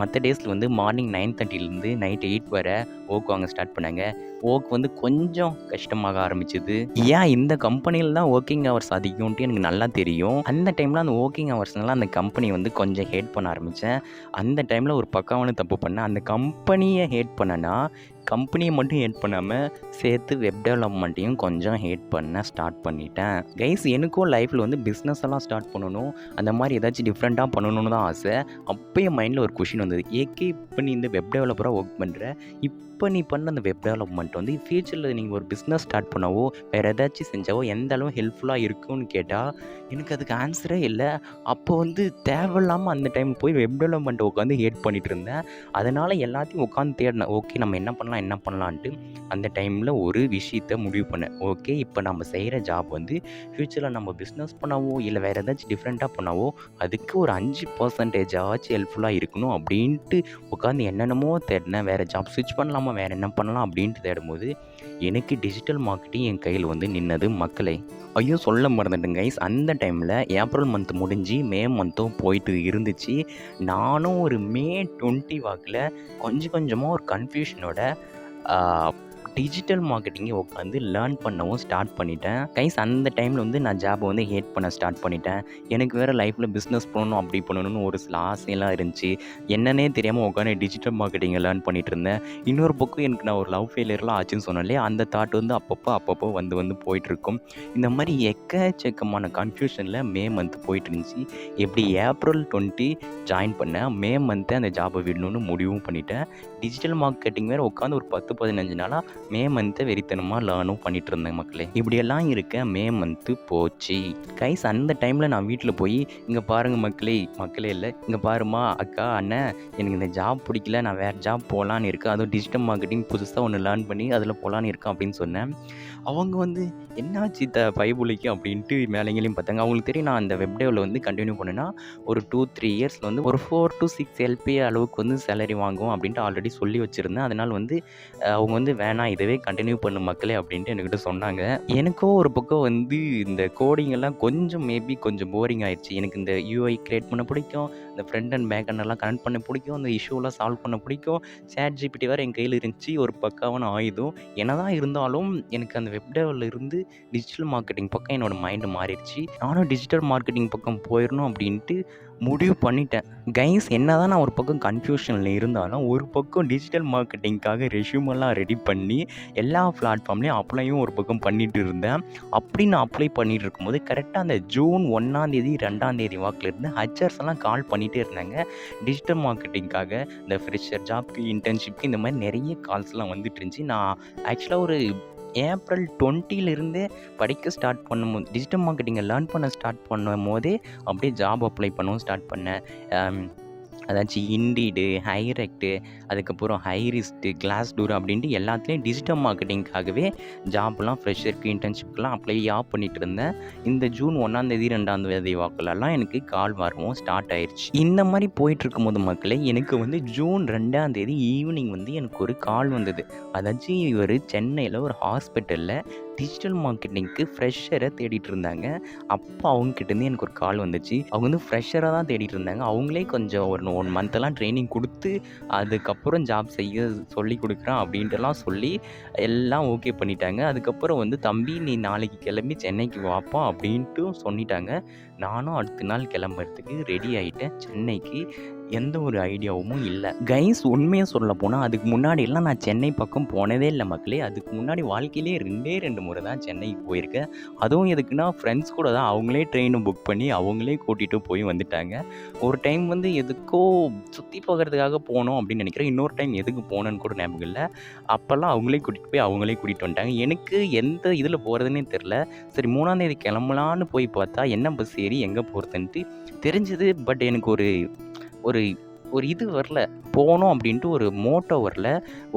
மற்ற டேஸில் வந்து மார்னிங் 9:30லேருந்து நைட் 8 வரை ஒர்க் வாங்க ஸ்டார்ட் பண்ணாங்க. ஒர்க் வந்து கொஞ்சம் கஷ்டமாக ஆரம்பிச்சிது. ஏன் இந்த கம்பெனியில் தான் ஒர்க்கிங் ஹவர்ஸ் அதிகம்ன்ட்டு எனக்கு நல்லா தெரியும். அந்த டைமில் அந்த ஒர்க்கிங் ஹவர்ஸ்னால அந்த கம்பெனி வந்து கொஞ்சம் ஹேட் பண்ண ஆரம்பித்தேன். அந்த டைமில் ஒரு பக்காவான தப்பு பண்ணேன். அந்த கம்பெனியை ஹேட் பண்ணேன்னா கம்பெனியை மட்டும் ஹேட் பண்ணாமல் சேர்த்து வெப் டெவலப்மெண்ட்டையும் கொஞ்சம் ஹேட் பண்ண ஸ்டார்ட் பண்ணிட்டேன். கைஸ், எனக்கும் லைஃப்பில் வந்து பிஸ்னஸ் எல்லாம் ஸ்டார்ட் பண்ணணும், அந்த மாதிரி ஏதாச்சும் டிஃப்ரெண்ட்டாக பண்ணணும்னு தான் ஆசை. அப்போ என் மைண்டில் ஒரு கொஷின் வந்தது. இப்போ நீ இந்த வெப் டெவலப்பராக ஒர்க் பண்ணுற, இப்போ நீ பண்ண அந்த வெப் டெவலப்மெண்ட் வந்து ஃப்யூச்சரில் நீங்கள் ஒரு பிஸ்னஸ் ஸ்டார்ட் பண்ணவோ வேறு ஏதாச்சும் செஞ்சாவோ எந்த அளவு ஹெல்ப்ஃபுல்லாக இருக்கும்னு கேட்டால் எனக்கு அதுக்கு ஆன்சரே இல்லை. அப்போ வந்து தேவையில்லாமல் அந்த டைம் போய் வெப் டெவலப்மெண்ட்டை உட்காந்து ஹேட் பண்ணிகிட்டு இருந்தேன். அதனால் எல்லாத்தையும் உட்காந்து தேடினேன். ஓகே, நம்ம என்ன பண்ணலான்ட்டு அந்த டைமில் ஒரு விஷயத்தை முடிவு பண்ணேன். ஓகே, இப்போ நம்ம செய்கிற ஜாப் வந்து ஃப்யூச்சரில் நம்ம பிஸ்னஸ் பண்ணவோ இல்லை வேறு ஏதாச்சும் டிஃப்ரெண்ட்டாக பண்ணவோ அதுக்கு ஒரு 5% ஹெல்ப்ஃபுல்லாக இருக்கணும் அப்படின்ட்டு உட்காந்து என்னென்னமோ தேடினேன். வேறு ஜாப் ஸ்விட்ச் பண்ணலாமா, வேறு என்ன பண்ணலாம் அப்படின்ட்டு தேடும்போது எனக்கு டிஜிட்டல் மார்க்கெட்டிங் என் கையில் வந்து நின்னது மக்களே. ஐயோ, சொல்ல மறந்துட்டேன் கைஸ். அந்த டைமில் ஏப்ரல் மந்த் முடிஞ்சு மே மந்த்தும் போயிட்டு இருந்துச்சு. நானும் ஒரு மே 20 வாக்கில் கொஞ்சமாக ஒரு கன்ஃபியூஷனோட டிஜிட்டல் மார்க்கெட்டிங்கை உட்காந்து லேர்ன் பண்ணவும் ஸ்டார்ட் பண்ணிட்டேன். கைஸ் அந்த டைமில் வந்து நான் ஜாபை வந்து ஹேட் பண்ண ஸ்டார்ட் பண்ணிட்டேன். எனக்கு வேறு லைஃப்பில் பிஸ்னஸ் பண்ணணும் அப்படி பண்ணணும்னு ஒரு சில ஆசையெல்லாம் இருந்துச்சு. என்னன்னே தெரியாமல் உட்காந்து டிஜிட்டல் மார்க்கெட்டிங்கை லேர்ன் பண்ணிட்டு இருந்தேன். இன்னொரு பக்கம் எனக்கு நான் ஒரு லவ் ஃபெயிலியர்லாம் ஆச்சுன்னு சொன்னேன் இல்லையா, அந்த தாட் வந்து அப்பப்போ வந்து போயிட்டுருக்கும். இந்த மாதிரி எக்கச்சக்கமான கன்ஃபியூஷனில் மே மந்த் போயிட்டு இருந்துச்சு. எப்படி ஏப்ரல் 20 ஜாயின் பண்ணேன். மே மந்த்து அந்த ஜாபை விடணும்னு முடிவும் பண்ணிட்டேன். டிஜிட்டல் மார்க்கெட்டிங் வேறு உட்காந்து ஒரு 10-15 நாளாக மே மந்த்தை வெறித்தனமாக லேர்னும் பண்ணிட்டு இருந்தேன் மக்களே. இப்படியெல்லாம் இருக்க மே மந்த்து போச்சு. கைஸ் அந்த டைமில் நான் வீட்டில் போய் இங்கே பாருங்கள் மக்களே இல்லை இங்கே பாருமா அக்கா அண்ணன், எனக்கு இந்த ஜாப் பிடிக்கல, நான் வேறு ஜாப் போகலான்னு இருக்கேன், அதுவும் டிஜிட்டல் மார்க்கெட்டிங் புதுசாக ஒன்று லேர்ன் பண்ணி அதில் போகலான்னு இருக்கேன் அப்படின்னு சொன்னேன். அவங்க வந்து என்னாச்சு பைபுலிக்கு அப்படின்ட்டு மேலேங்களையும் பார்த்தாங்க. அவங்களுக்கு தெரியும் நான் அந்த வெப்டேவில் வந்து கண்டினியூ பண்ணேன்னா ஒரு 2-3 இயர்ஸில் வந்து ஒரு 4 to 6 LPA அளவுக்கு வந்து சேலரி வாங்குவோம் அப்படின்ட்டு ஆல்ரெடி சொல்லி வச்சுருந்தேன். அதனால் வந்து அவங்க வந்து வேணாம் இதுவே கண்டினியூ பண்ணு மக்களே அப்படின்ட்டு என்கிட்ட சொன்னாங்க. எனக்கோ ஒரு பக்கம் வந்து இந்த கோடிங்கெல்லாம் கொஞ்சம் போரிங் ஆயிடுச்சு. எனக்கு இந்த UI கிரியேட் பண்ண பிடிக்கும், இந்த ஃப்ரண்ட் அண்ட் பேக் எல்லாம் கனெக்ட் பண்ண பிடிக்கும், இந்த இஷ்யூலாம் சால்வ் பண்ண பிடிக்கும். ChatGPT வேறு என் கையில் இருந்துச்சு, ஒரு பக்காவான ஆயுதம். என்னதான் இருந்தாலும் எனக்கு அந்த வெப் டெவலில் இருந்து டிஜிட்டல் மார்க்கெட்டிங் பக்கம் என்னோடய மைண்டு மாறிடுச்சு. நானும் டிஜிட்டல் மார்க்கெட்டிங் பக்கம் போயிடணும் அப்படின்ட்டு முடிவு பண்ணிட்டேன். கைஸ் என்னதான் நான் ஒரு பக்கம் கன்ஃபியூஷனில் இருந்தாலும் ஒரு பக்கம் டிஜிட்டல் மார்க்கெட்டிங்காக ரெஷ்யூமெல்லாம் ரெடி பண்ணி எல்லா பிளாட்ஃபார்ம்லேயும் அப்ளையும் ஒரு பக்கம் பண்ணிட்டு இருந்தேன். அப்படி நான் அப்ளை பண்ணிட்டு இருக்கும்போது கரெக்டாக அந்த ஜூன் 1 2 வாக்கில் இருந்து ஹச்ஆர்ஸ் எல்லாம் கால் பண்ணிகிட்டே இருந்தாங்க. டிஜிட்டல் மார்க்கெட்டிங்காக இந்த ஃப்ரெஷர் ஜாப்க்கு இன்டர்ன்ஷிப்க்கு இந்த மாதிரி நிறைய கால்ஸ்லாம் வந்துட்டு இருந்துச்சு. நான் ஆக்சுவலாக ஒரு ஏப்ரல் 20 படிக்க ஸ்டார்ட் பண்ணும்போது டிஜிட்டல் மார்க்கெட்டிங்கை லேர்ன் பண்ண ஸ்டார்ட் பண்ணும் போதே அப்படியே ஜாப் அப்ளை பண்ணவும் ஸ்டார்ட் பண்ணேன். அதாச்சும் இண்டீடு, ஹைரெக்ட்டு, அதுக்கப்புறம் ஹைரிஸ்ட்டு, கிளாஸ்டோர் அப்படின்ட்டு எல்லாத்துலேயும் டிஜிட்டல் மார்க்கெட்டிங்காகவே ஜாப்லாம் ஃப்ரெஷருக்கு இன்டர்ன்ஷிப்லாம் அப்ளையாக பண்ணிகிட்டு இருந்தேன். இந்த ஜூன் 1 2 வாக்குலலாம் எனக்கு கால் வரவும் ஸ்டார்ட் ஆயிடுச்சு. இந்த மாதிரி போயிட்டுருக்கும்போது மக்களே எனக்கு வந்து ஜூன் 2 ஈவினிங் வந்து எனக்கு ஒரு கால் வந்தது. அதாச்சும் இவர் சென்னையில் ஒரு ஹாஸ்பிட்டலில் டிஜிட்டல் மார்க்கெட்டிங்க்கு ஃப்ரெஷரை தேடிட்டு இருந்தாங்க. அப்போ அவங்ககிட்டேருந்து எனக்கு ஒரு கால் வந்துச்சு. அவங்க வந்து ஃப்ரெஷராக தான் தேடிட்டு இருந்தாங்க. அவங்களே கொஞ்சம் ஒரு 1 மந்த்தெல்லாம் ட்ரைனிங் கொடுத்து அதுக்கப்புறம் ஜாப் செய்ய சொல்லி கொடுக்குறேன் அப்படின்ட்டுலாம் சொல்லி எல்லாம் ஓகே பண்ணிட்டாங்க. அதுக்கப்புறம் வந்து தம்பி நீ நாளைக்கு கிளம்பி சென்னைக்கு வாப்பா அப்படின்ட்டு சொல்லிட்டாங்க. நானும் அடுத்த நாள் கிளம்புறதுக்கு ரெடி ஆகிட்டேன். சென்னைக்கு எந்த ஒரு ஐடியாவும் இல்லை. கைஸ் உண்மையாக சொல்ல போனால் அதுக்கு முன்னாடியெல்லாம் நான் சென்னை பக்கம் போனதே இல்லை மக்களே. அதுக்கு முன்னாடி வாழ்க்கையிலே 2 முறை தான் சென்னைக்கு போயிருக்கேன். அதுவும் எதுக்குன்னா ஃப்ரெண்ட்ஸ் கூட தான். அவங்களே ட்ரெயினை புக் பண்ணி அவங்களே கூட்டிகிட்டு போய் வந்துட்டாங்க. ஒரு டைம் வந்து எதுக்கோ சுற்றி போகிறதுக்காக போனோம் அப்படின்னு நினைக்கிறேன். இன்னொரு டைம் எதுக்கு போனோன்னு கூட ஞாபகம் இல்லை. அப்போல்லாம் அவங்களே கூட்டிகிட்டு போய் அவங்களே கூட்டிகிட்டு வந்துட்டாங்க. எனக்கு எந்த இதில் போகிறதுனே தெரில. சரி 3 கிளம்பலான்னு போய் பார்த்தா என்ன பஸ் ஏறி எங்கே போகிறதுன்ட்டு தெரிஞ்சுது. பட் எனக்கு ஒரு ஒரு இது வரல, போகணும் அப்படின்ட்டு ஒரு மோட்டோ வரல.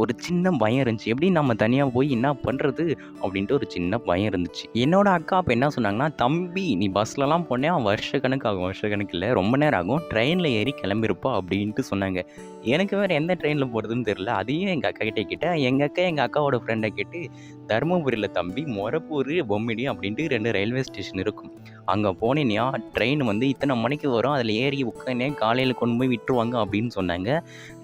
ஒரு சின்ன பயம் இருந்துச்சு. எப்படி நம்ம தனியாக போய் என்ன பண்ணுறது அப்படின்ட்டு ஒரு சின்ன பயம் இருந்துச்சு. என்னோட அக்கா அப்போ என்ன சொன்னாங்கன்னா, தம்பி நீ பஸ்லலாம் போனேன் வருஷக்கணக்கு ஆகும், வருஷக்கணக்கு இல்லை ரொம்ப நேரம் ஆகும், ட்ரெயினில் ஏறி கிளம்பிருப்பா அப்படின்ட்டு சொன்னாங்க. எனக்கு வேறு எந்த ட்ரெயினில் போகிறதுன்னு தெரில. அதையும் எங்கள் அக்கா கிட்டே கேட்டேன். எங்கள் அக்காவோட ஃப்ரெண்டை கேட்டு தருமபுரியில் தம்பி மொரப்பூர் பொம்மிடி அப்படின்ட்டு 2 ரயில்வே ஸ்டேஷன் இருக்கும். அங்கே போனேனியா ட்ரெயின் வந்து இத்தனை மணிக்கு வரும், அதில் ஏறி உட்காந்தே காலையில் கொண்டு போய் விட்டுருவாங்க அப்படின்னு சொன்னாங்க.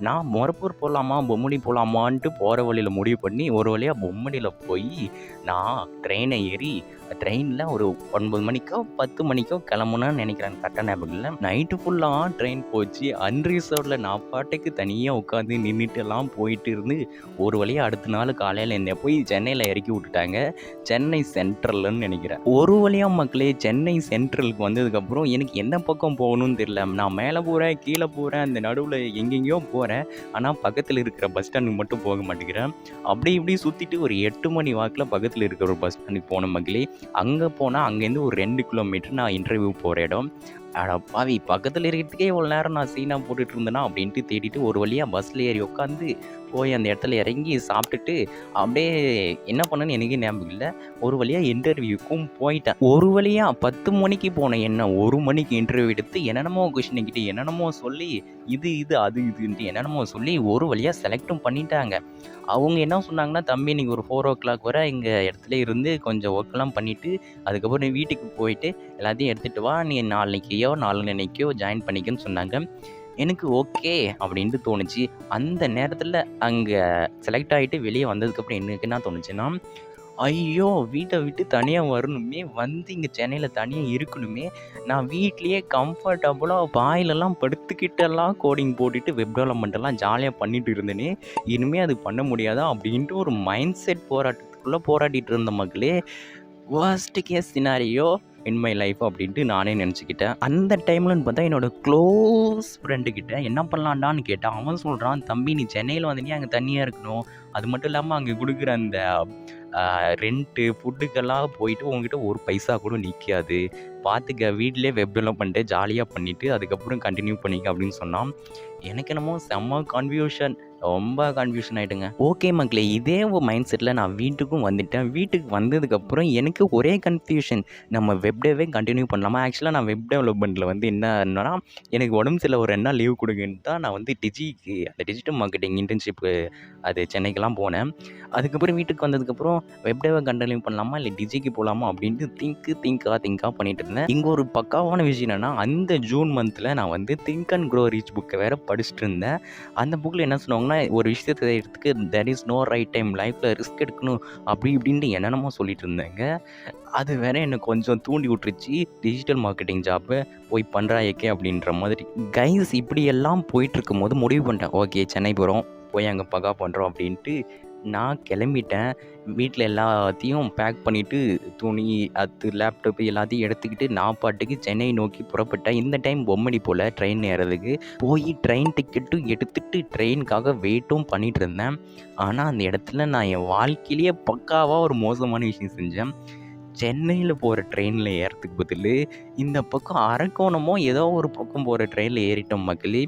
நான் மொரப்பூர் போகலாமா பொம்முடி போகலாமான்ட்டு போகிற வழியில் முடிவு பண்ணி ஒரு வழியாக பொம்முடியில் போய் நான் ட்ரெயினை ஏறி ட்ரெயினில் ஒரு 9 மணிக்கோ 10 மணிக்கோ கிளம்புனான்னு நினைக்கிறேன், கரெக்டாக ஞாபகம் இல்லை. நைட்டு ஃபுல்லாக ட்ரெயின் போச்சு. அன்ரிசர்வ்டில் நான் பாட்டுக்கு தனியாக உட்காந்து நின்றுட்டுலாம் போயிட்டு இருந்து ஒரு வழியாக அடுத்த நாள் காலையில் என்னை போய் சென்னையில் இறக்கி விட்டுட்டாங்க. சென்னை சென்ட்ரல்னு நினைக்கிறேன். ஒரு வழியாக மக்களே சென்னை சென்ட்ரலுக்கு வந்ததுக்கப்புறம் எனக்கு எந்த பக்கம் போகணும்னு தெரியல. நான் மேலே போகிறேன், கீழே போகிறேன், அந்த நடுவில் எங்கெங்கேயோ போகிறேன். ஆனால் பக்கத்தில் இருக்கிற பஸ் ஸ்டாண்டுக்கு மட்டும் போக மாட்டேங்கிறேன். அப்படி இப்படி சுற்றிட்டு ஒரு 8 மணி வாக்கில் பக்கத்தில் இருக்கிற ஒரு பஸ் ஸ்டாண்டுக்கு போன மக்களே. அங்கே போனால் அங்கேருந்து ஒரு 2 கிலோமீட்டர் நான் இன்டர்வியூ போகிற இடம். பாவி பக்கத்தில் இருக்கிறதுக்கே இவ்வளோ நேரம் நான் சீனாக போட்டுட்டு இருந்தேனா அப்படின்ட்டு தேடிட்டு ஒரு வழியாக பஸ்ஸில் ஏறி உட்காந்து போய் அந்த இடத்துல இறங்கி சாப்பிட்டுட்டு அப்படியே என்ன பண்ணேன்னு எனக்கே ஞாபகம் இல்லை. ஒரு வழியாக இன்டர்வியூக்கும் போயிட்டேன். ஒரு வழியாக 10 மணிக்கு போனேன். என்ன 1 மணிக்கு இன்டர்வியூ எடுத்து என்னென்னமோ கொஷின் கிட்டே என்னென்னமோ சொல்லி இது அது இதுன்ட்டு என்னென்னமோ சொல்லி ஒரு வழியாக செலக்டும் பண்ணிட்டாங்க. அவங்க என்ன சொன்னாங்கன்னா, தம்பி நீங்கள் ஒரு 4 o'clock வரை எங்கள் இடத்துல இருந்து கொஞ்சம் ஒர்க்கெலாம் பண்ணிவிட்டு அதுக்கப்புறம் நீ வீட்டுக்கு போயிட்டு எல்லாத்தையும் எடுத்துகிட்டு வா, நீ நாளைக்கோ நாளன்னைக்கோ ஜாயின் பண்ணிக்கன்னு சொன்னாங்க. எனக்கு ஓகே அப்படின்ட்டு தோணுச்சு. அந்த நேரத்தில அங்கே செலக்ட் ஆகிட்டு வெளியே வந்ததுக்கப்புறம் எனக்கு என்ன தோணுச்சுன்னா, ஐயோ! வீட்ட விட்டு தனியா வரணுமே, வந்து இங்க சென்னையில தனியா இருக்கணுமே, நான் வீட்லயே கம்ஃபர்டபுளா பாய்லலாம் படுத்துக்கிட்டெல்லாம் கோடிங் போட்டுட்டு வெப் டெவலப்மெண்ட்டெல்லாம் ஜாலியா பண்ணிட்டு இருந்தேனே, இனிமே அது பண்ண முடியாதா? அப்படின்ட்டு ஒரு மைண்ட் செட் போராட்டத்துக்குள்ள போராடிட்டு இருந்த மக்களே. Worst case scenario in my life அப்படின்ட்டு நானே நினச்சிக்கிட்டேன். அந்த டைம்லன்னு பார்த்தா என்னோட க்ளோஸ் ஃப்ரெண்டுக்கிட்ட என்ன பண்ணலான்டான்னு கேட்டேன். அவன் சொல்கிறான், தம்பி நீ சென்னையில் வந்துட்டு அங்கே தனியாக இருக்கணும். அது மட்டும் இல்லாமல் அங்கே கொடுக்குற அந்த ரெண்ட்டு ஃபுட்டுக்கெல்லாம் போயிட்டு உங்ககிட்ட ஒரு பைசா கூட நிற்காது. பார்த்துக்க வீட்டிலே வெப் டெவலப்மெண்ட்டு ஜாலியாக பண்ணிவிட்டு அதுக்கப்புறம் கண்டினியூ பண்ணிக்க அப்படின்னு சொன்னான். எனக்கு என்னமோ செம்ம கன்ஃபியூஷன், ரொம்ப கன்ஃபியூஷன் ஆகிட்டுங்க. ஓகே மக்களே, இதே ஒரு மைண்ட் செட்டில் நான் வீட்டுக்கும் வந்துட்டேன். வீட்டுக்கு வந்ததுக்கப்புறம் எனக்கு ஒரே கன்ஃபியூஷன், நம்ம வெப் டேவே கண்டினியூ பண்ணலாமா? ஆக்சுவலாக நான் வெப் டெவலப்மெண்ட்டில் வந்து என்னன்னா, எனக்கு உடம்பு சரியில்ல ஒரு 2 நாள் லீவ் கொடுங்கன்னு தான் நான் வந்து அந்த டிஜிட்டல் மார்க்கெட்டிங் இன்டர்ன்ஷிப்பு அது சென்னைக்கெல்லாம் போனேன். அதுக்கப்புறம் வீட்டுக்கு வந்ததுக்கப்புறம் வெப் டேவை கண்டினியூ பண்ணலாமா இல்லை டிஜிக்கு போகலாமா அப்படின்ட்டு திங்காக பண்ணிட்டு இருந்தேன். இங்கே ஒரு பக்காவான விஷயம் என்னென்னா, அந்த ஜூன் மந்தில் நான் வந்து திங்க் அண்ட் க்ரோ ரிச் புக்கை வேறு படிச்சுட்டு இருந்தேன். அந்த புக்கில் என்ன சொன்னாங்கன்னா, ஒரு விஷயத்தை செய்யறதுக்கு there is no right time, லைஃப்பில் ரிஸ்க் எடுக்கணும் அப்படி இப்படின்ட்டு என்னென்னமோ சொல்லிட்டு இருந்தாங்க. அது வேற எனக்கு கொஞ்சம் தூண்டி விட்டுருச்சு, டிஜிட்டல் மார்க்கெட்டிங் ஜாப்பு போய் பண்ணுறாயக்கே அப்படின்ற மாதிரி. கைஸ் இப்படியெல்லாம் போயிட்டுருக்கும் போது முடிவு பண்ணிட்டேன், ஓகே சென்னை போகிறோம், போய் அங்கே பகா பண்ணுறோம் அப்படின்ட்டு நான் கிளம்பிட்டேன். வீட்டில் எல்லாத்தையும் பேக் பண்ணிவிட்டு துணி அது லேப்டாப்பு எல்லாத்தையும் எடுத்துக்கிட்டு நான் பாட்டுக்கு சென்னை நோக்கி புறப்பட்டேன். இந்த டைம் பொம்மடி போல் ட்ரெயின் ஏறதுக்கு போய் ட்ரெயின் டிக்கெட்டும் எடுத்துகிட்டு ட்ரெயினுக்காக வெயிட்டும் பண்ணிகிட்டு இருந்தேன். ஆனால் அந்த இடத்துல நான் என் வாழ்க்கையிலேயே பக்காவாக ஒரு மோசமான விஷயம் செஞ்சேன். சென்னையில் போகிற ட்ரெயினில் ஏறத்துக்கு பதில் இந்த பக்கம் அரக்கோணமோ ஏதோ ஒரு பக்கம் போகிற ட்ரெயினில் ஏறிட்டோம் மக்களே.